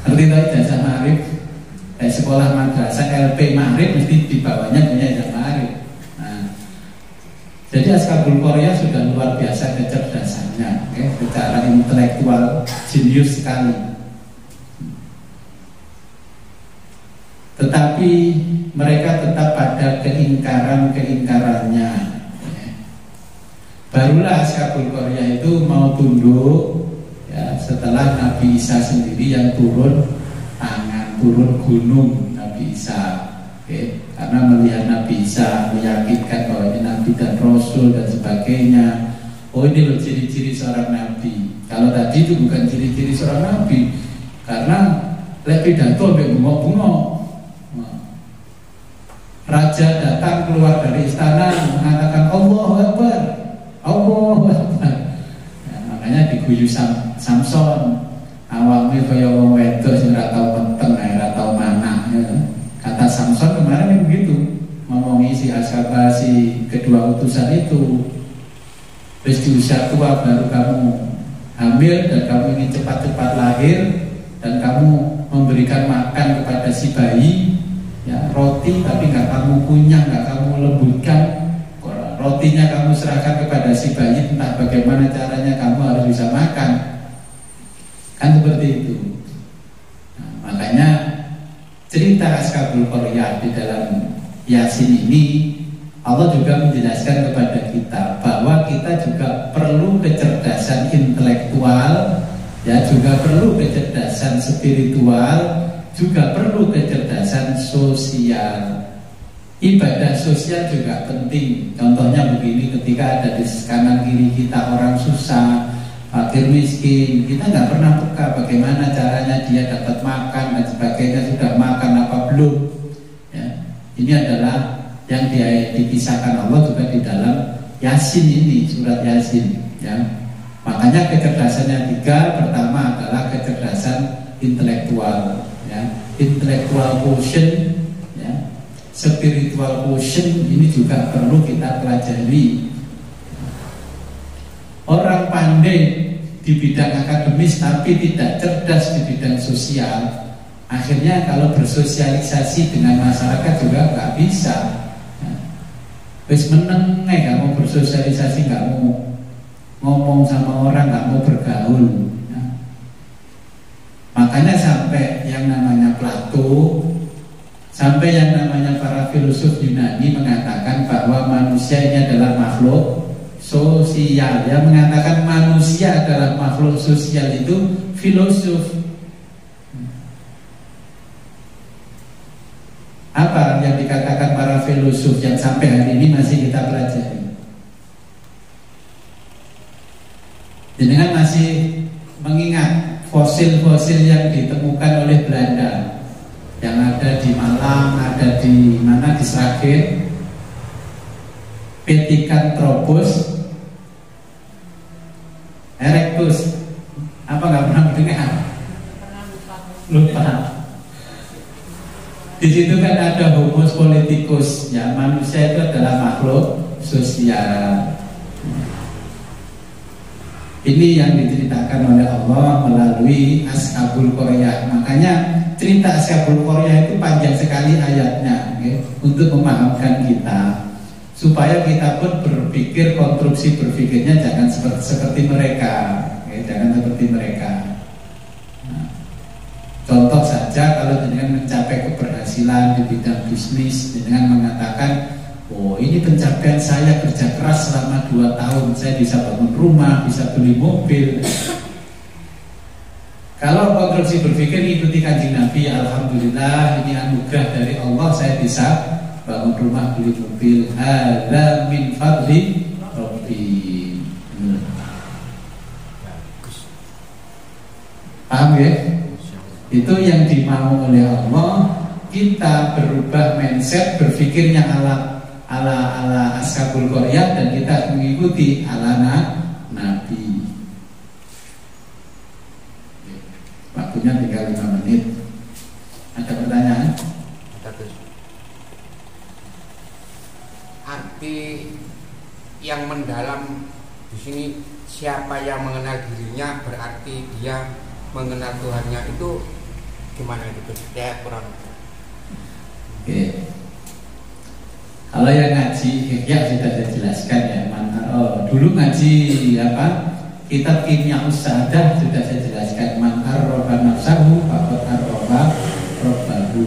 Ngerti tahu ijazah Ma'arif? Sekolah madrasah LP Ma'arif mesti di bawahnya punya ijazah Ma'arif. Nah, jadi Ashabul Qaryah sudah luar biasa kecerdasannya, okay? Secara intelektual jenius sekali. Tetapi mereka tetap pada keingkarannya. Barulah Ashabul Qaryah itu mau tunduk ya, setelah Nabi Isa sendiri yang turun gunung Nabi Isa, okay. Karena melihat Nabi Isa meyakinkan bahwa ini Nabi dan Rasul dan sebagainya. Oh ini loh ciri-ciri seorang Nabi. Kalau tadi itu bukan ciri-ciri seorang Nabi, karena lebih pidato sampai bengok-bengok. Raja datang keluar dari istana mengatakan Allahu Akbar, Allahu Akbar. Ya, makanya diguyu Samson. Awalnya kaya wong wedok sing ora tau meteng, ora tau manah ya. Kata Samson kemarin begitu, ngomongi si Ashabah, si kedua utusan itu. Terus di usia tua baru kamu hamil dan kamu ingin cepat-cepat lahir dan kamu memberikan makan kepada si bayi ya, roti tapi nggak kamu kunyah, nggak kamu lembutkan, rotinya kamu serahkan kepada si bayi, entah bagaimana caranya kamu harus bisa makan. Kan seperti itu. Nah, makanya cerita Ashabul Qaryah di dalam Yasin ini Allah juga menjelaskan kepada kita bahwa kita juga perlu kecerdasan intelektual, ya juga perlu kecerdasan spiritual, juga perlu kecerdasan sosial. Ibadah sosial juga penting. Contohnya begini, ketika ada di kanan kiri kita orang susah, fakir miskin, kita nggak pernah peka bagaimana caranya dia dapat makan dan sebagainya, sudah makan apa belum ya. Ini adalah yang dipisahkan Allah juga di dalam Yasin ini, surat Yasin ya. Makanya kecerdasan yang tiga, pertama adalah kecerdasan intelektual ya. Intellectual quotient ya. Spiritual quotient ini juga perlu kita pelajari. Orang pandai di bidang akademis tapi tidak cerdas di bidang sosial, akhirnya kalau bersosialisasi dengan masyarakat juga nggak bisa. Wis meneng nggak mau bersosialisasi, nggak mau ngomong sama orang, nggak mau bergaul. Makanya sampai yang namanya Plato, sampai yang namanya para filsuf Yunani mengatakan bahwa manusia ini adalah makhluk sosial. Yang mengatakan manusia adalah makhluk sosial itu filosof. Apa yang dikatakan para filosof yang sampai hari ini masih kita pelajari? Jenengan masih mengingat fosil-fosil yang ditemukan oleh Belanda yang ada di Malang, ada di mana, di Sragen, Pithecanthropus erectus. Apa nggak pernah mendengar? Lupa. Di situ kan ada Homo politicus, ya, manusia itu adalah makhluk sosial. Ini yang diceritakan oleh Allah melalui Ashabul Qaryah. Makanya cerita Ashabul Qaryah itu panjang sekali ayatnya, okay, untuk memahamkan kita, supaya kita pun berpikir, konstruksi berpikirnya jangan seperti mereka, okay, jangan seperti mereka. Nah, contoh saja kalau dengan mencapai keberhasilan di bidang bisnis, dengan mengatakan, oh ini pencapaian saya kerja keras selama 2 tahun, saya bisa bangun rumah, bisa beli mobil. Kalau konstruksi berpikir ikuti Kanjeng Nabi, alhamdulillah ini anugerah dari Allah, saya bisa bangun rumah, beli mobil. Hadza min fadli Rabbi. Paham ya? Itu yang dimau oleh Allah. Kita berubah mindset, berpikirnya ala Ashabul Qaryah, dan kita mengikuti ala Nabi. Waktunya tinggal 5 menit. Ada pertanyaan? Arti yang mendalam di sini, siapa yang mengenal dirinya berarti dia mengenal Tuhannya, itu gimana itu? Saya kurang. Oke. Kalau yang ngaji ya sudah saya jelaskan ya. Dulu ngaji apa? Kitab Kimya Usahadah sudah saya jelaskan. Man arroba nafsahu faqad arroba rabbahu.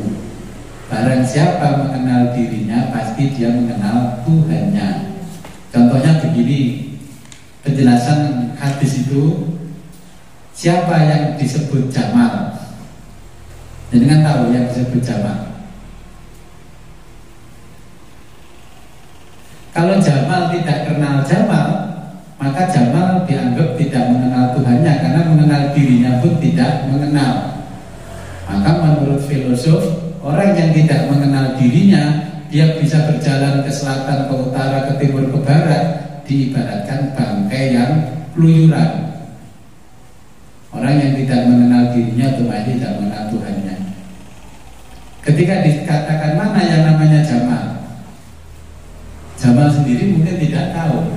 Barang siapa mengenal dirinya, pasti dia mengenal Tuhannya. Contohnya begini, penjelasan hadis itu, siapa yang disebut Jamal? Jangan tahu yang disebut Jamal. Kalau Jamal tidak kenal Jamal, maka Jamal dianggap tidak mengenal Tuhannya, karena mengenal dirinya pun tidak mengenal. Maka menurut filosof, orang yang tidak mengenal dirinya, dia bisa berjalan ke selatan, ke utara, ke timur, ke barat, diibaratkan bangkai yang keluyuran. Orang yang tidak mengenal dirinya otomatis tidak mengenal Tuhannya. Ketika dikatakan mana yang namanya Jamal, Jamal sendiri mungkin tidak tahu.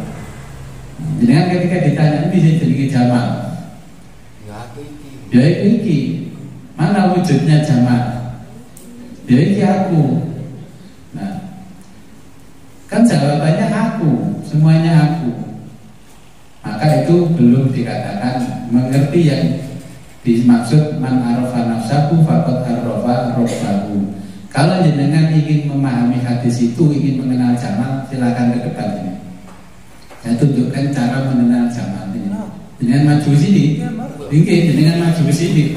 Jadi ketika ditanya ini jadi Jamal, ya iki, mana wujudnya Jamal? Ya iki aku. Nah, kan jawabannya aku, semuanya aku. Maka itu belum dikatakan mengerti yang dimaksud man arafa nafsahu faqad arafa rabbahu. Kalau jenengan ingin memahami hadis itu, ingin mengenal Jamal, silakan ke depan ini. Saya tunjukkan cara mengenal Jamal ini. Jenengan maju sini, jenengan maju ke sini,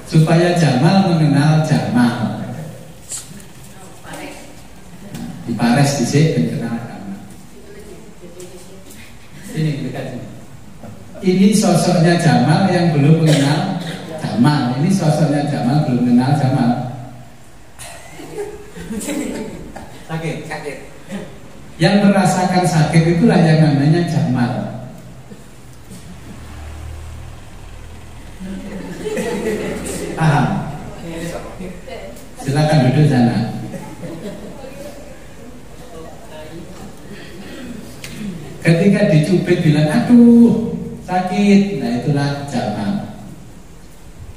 supaya Jamal mengenal Jamal. Dipares di sini, kenal Jamal. Ini dekat sini. Ini sosoknya Jamal yang belum mengenal Jamal. Ini sosoknya Jamal belum kenal Jamal. Sakit. Sakit. Yang merasakan sakit itulah yang namanya jamal. Paham? Silakan duduk sana. Ketika dicubit bilang aduh sakit, nah itulah jamal.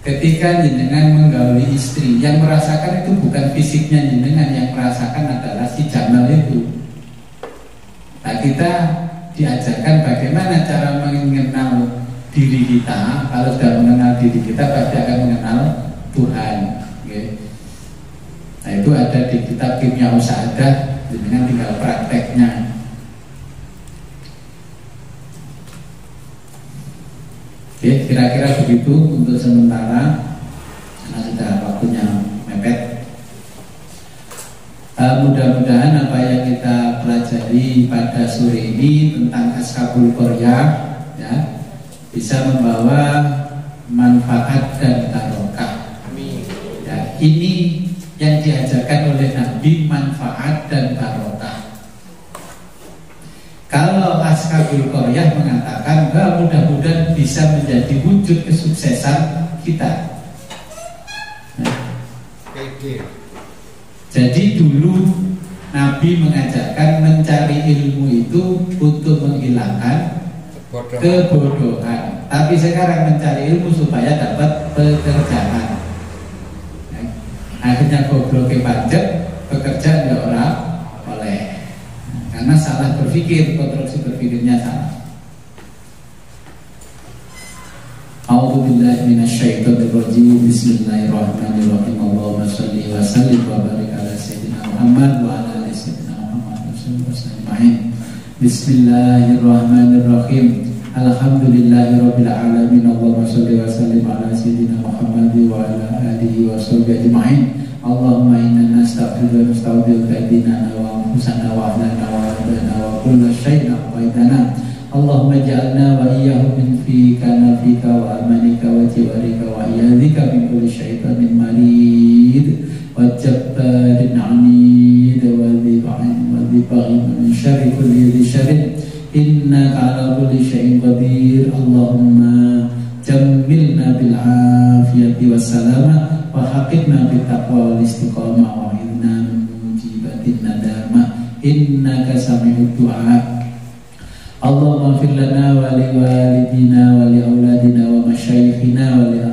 Ketika jenengan menggauli istri, yang merasakan itu bukan fisiknya jenengan, yang merasakan adalah si jamal itu. Nah kita diajarkan bagaimana cara mengenal diri kita. Kalau sudah mengenal diri kita pasti akan mengenal Tuhan. Okay. Nah itu ada di kitab Kimia Usahadah, jenengan tinggal prakteknya. Oke, kira-kira begitu untuk sementara karena sudah waktunya mepet. Mudah-mudahan apa yang kita pelajari pada sore ini tentang Ashabul Qaryah ya, bisa membawa manfaat dan barokah. Amin. Ya, ini yang diajarkan oleh Nabi, manfaat dan barokah. Kalau Ashabul Qaryah mengatakan bahwa mudah-mudahan bisa menjadi wujud kesuksesan kita. Nah, jadi dulu Nabi mengajarkan mencari ilmu itu untuk menghilangkan kebodohan. Tapi sekarang mencari ilmu supaya dapat pekerjaan. Nah, akhirnya gobloknya pancet, pekerjaan ya orang oleh. Karena salah berpikir, konstruksi berpikirnya salah. A'udzubillahi minasyaitonirrajim. Bismillahirrahmanirrahim. Allahumma shalli wa sallim wa barik ala sayyidina Muhammad wa ala ali sayyidina Muhammad wa sallam. Bismillahirrahmanirrahim. Alhamdulillahirabbil alamin. Allahumma shalli wa sallim ala sayyidina Muhammad wa ala alihi wa sahbihi ajma'in. Allahumma inna nastaghfiruka wa nastaghfiruka dinana wa anfusana wa ahlana wa rabbana wa kulla syai'in a'taitana. Allahumma ja'alna wa iyyahum min fika nafika wa amanika wa jiwarika wa iyadzika min kulli syaitanin marid wa jabbarin 'anid wa dhiba'in min syarri kulli dhi syarrin innaka 'ala kulli syai'in qadir. Allahumma jammilna bil afiyati was salamah wa haqqina bit taqwa wal istiqamah wa inna mujibatin nadama innaka sami'ud du'a. Allahumma fir lana wa li walidina wa li auladina wa masyayikhina wa li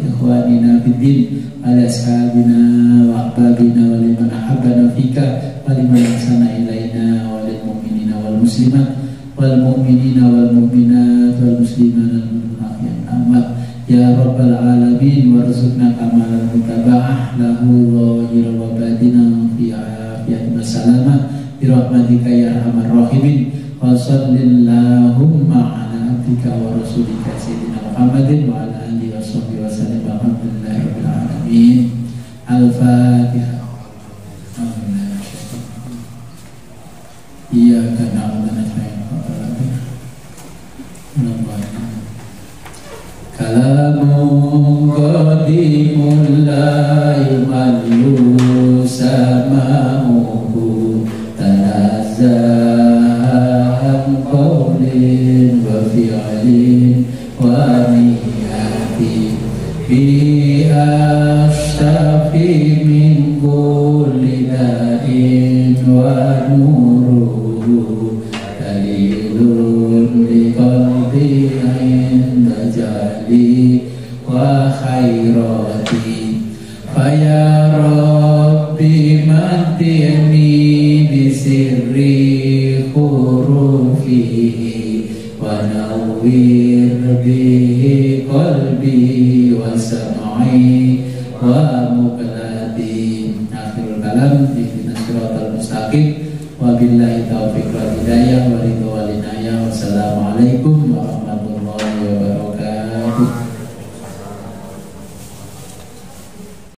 ikhwanina fid din wa li ashabina wa ahbabina wa li man ahabbana fika wa li man ahsana ilaina wa lil mu'minina wal muslimat wal mu'minina wal mu'minat wal muslimat wal mu'minat ya rabbal alamin warzuqna kamalan mutaba'ah lahu zahiran wa batinan fi afiyatin wa salamah bi rahmatika ya arhamar rahimin. Wa sallallahumma ala abdika wa rasulika sayyidina Muhammadin wa ala alihi wa sahbihi wa sallam. Alhamdulillahi rabbil alamin. Al-Fatihah. Iyyaka na'budu wa iyyaka nasta'in. Kalamun qadimun la yumallu sama'uhu tanazza'an qawlin wa fi'lin wa niyatin bi ashtafi min kulli da'in wa nuruhu dalilun li qalbi inda jali wa khairati faya rabbi matini bisirri hurufihi wa nawwir bihi qalbi wa sam'i wa muqlati. Akhirul kalam ihdinas siratal mustaqim wa billahi taufiq wal hidayah wa ridha wal inayah. Wassalamualaikum warahmatullahi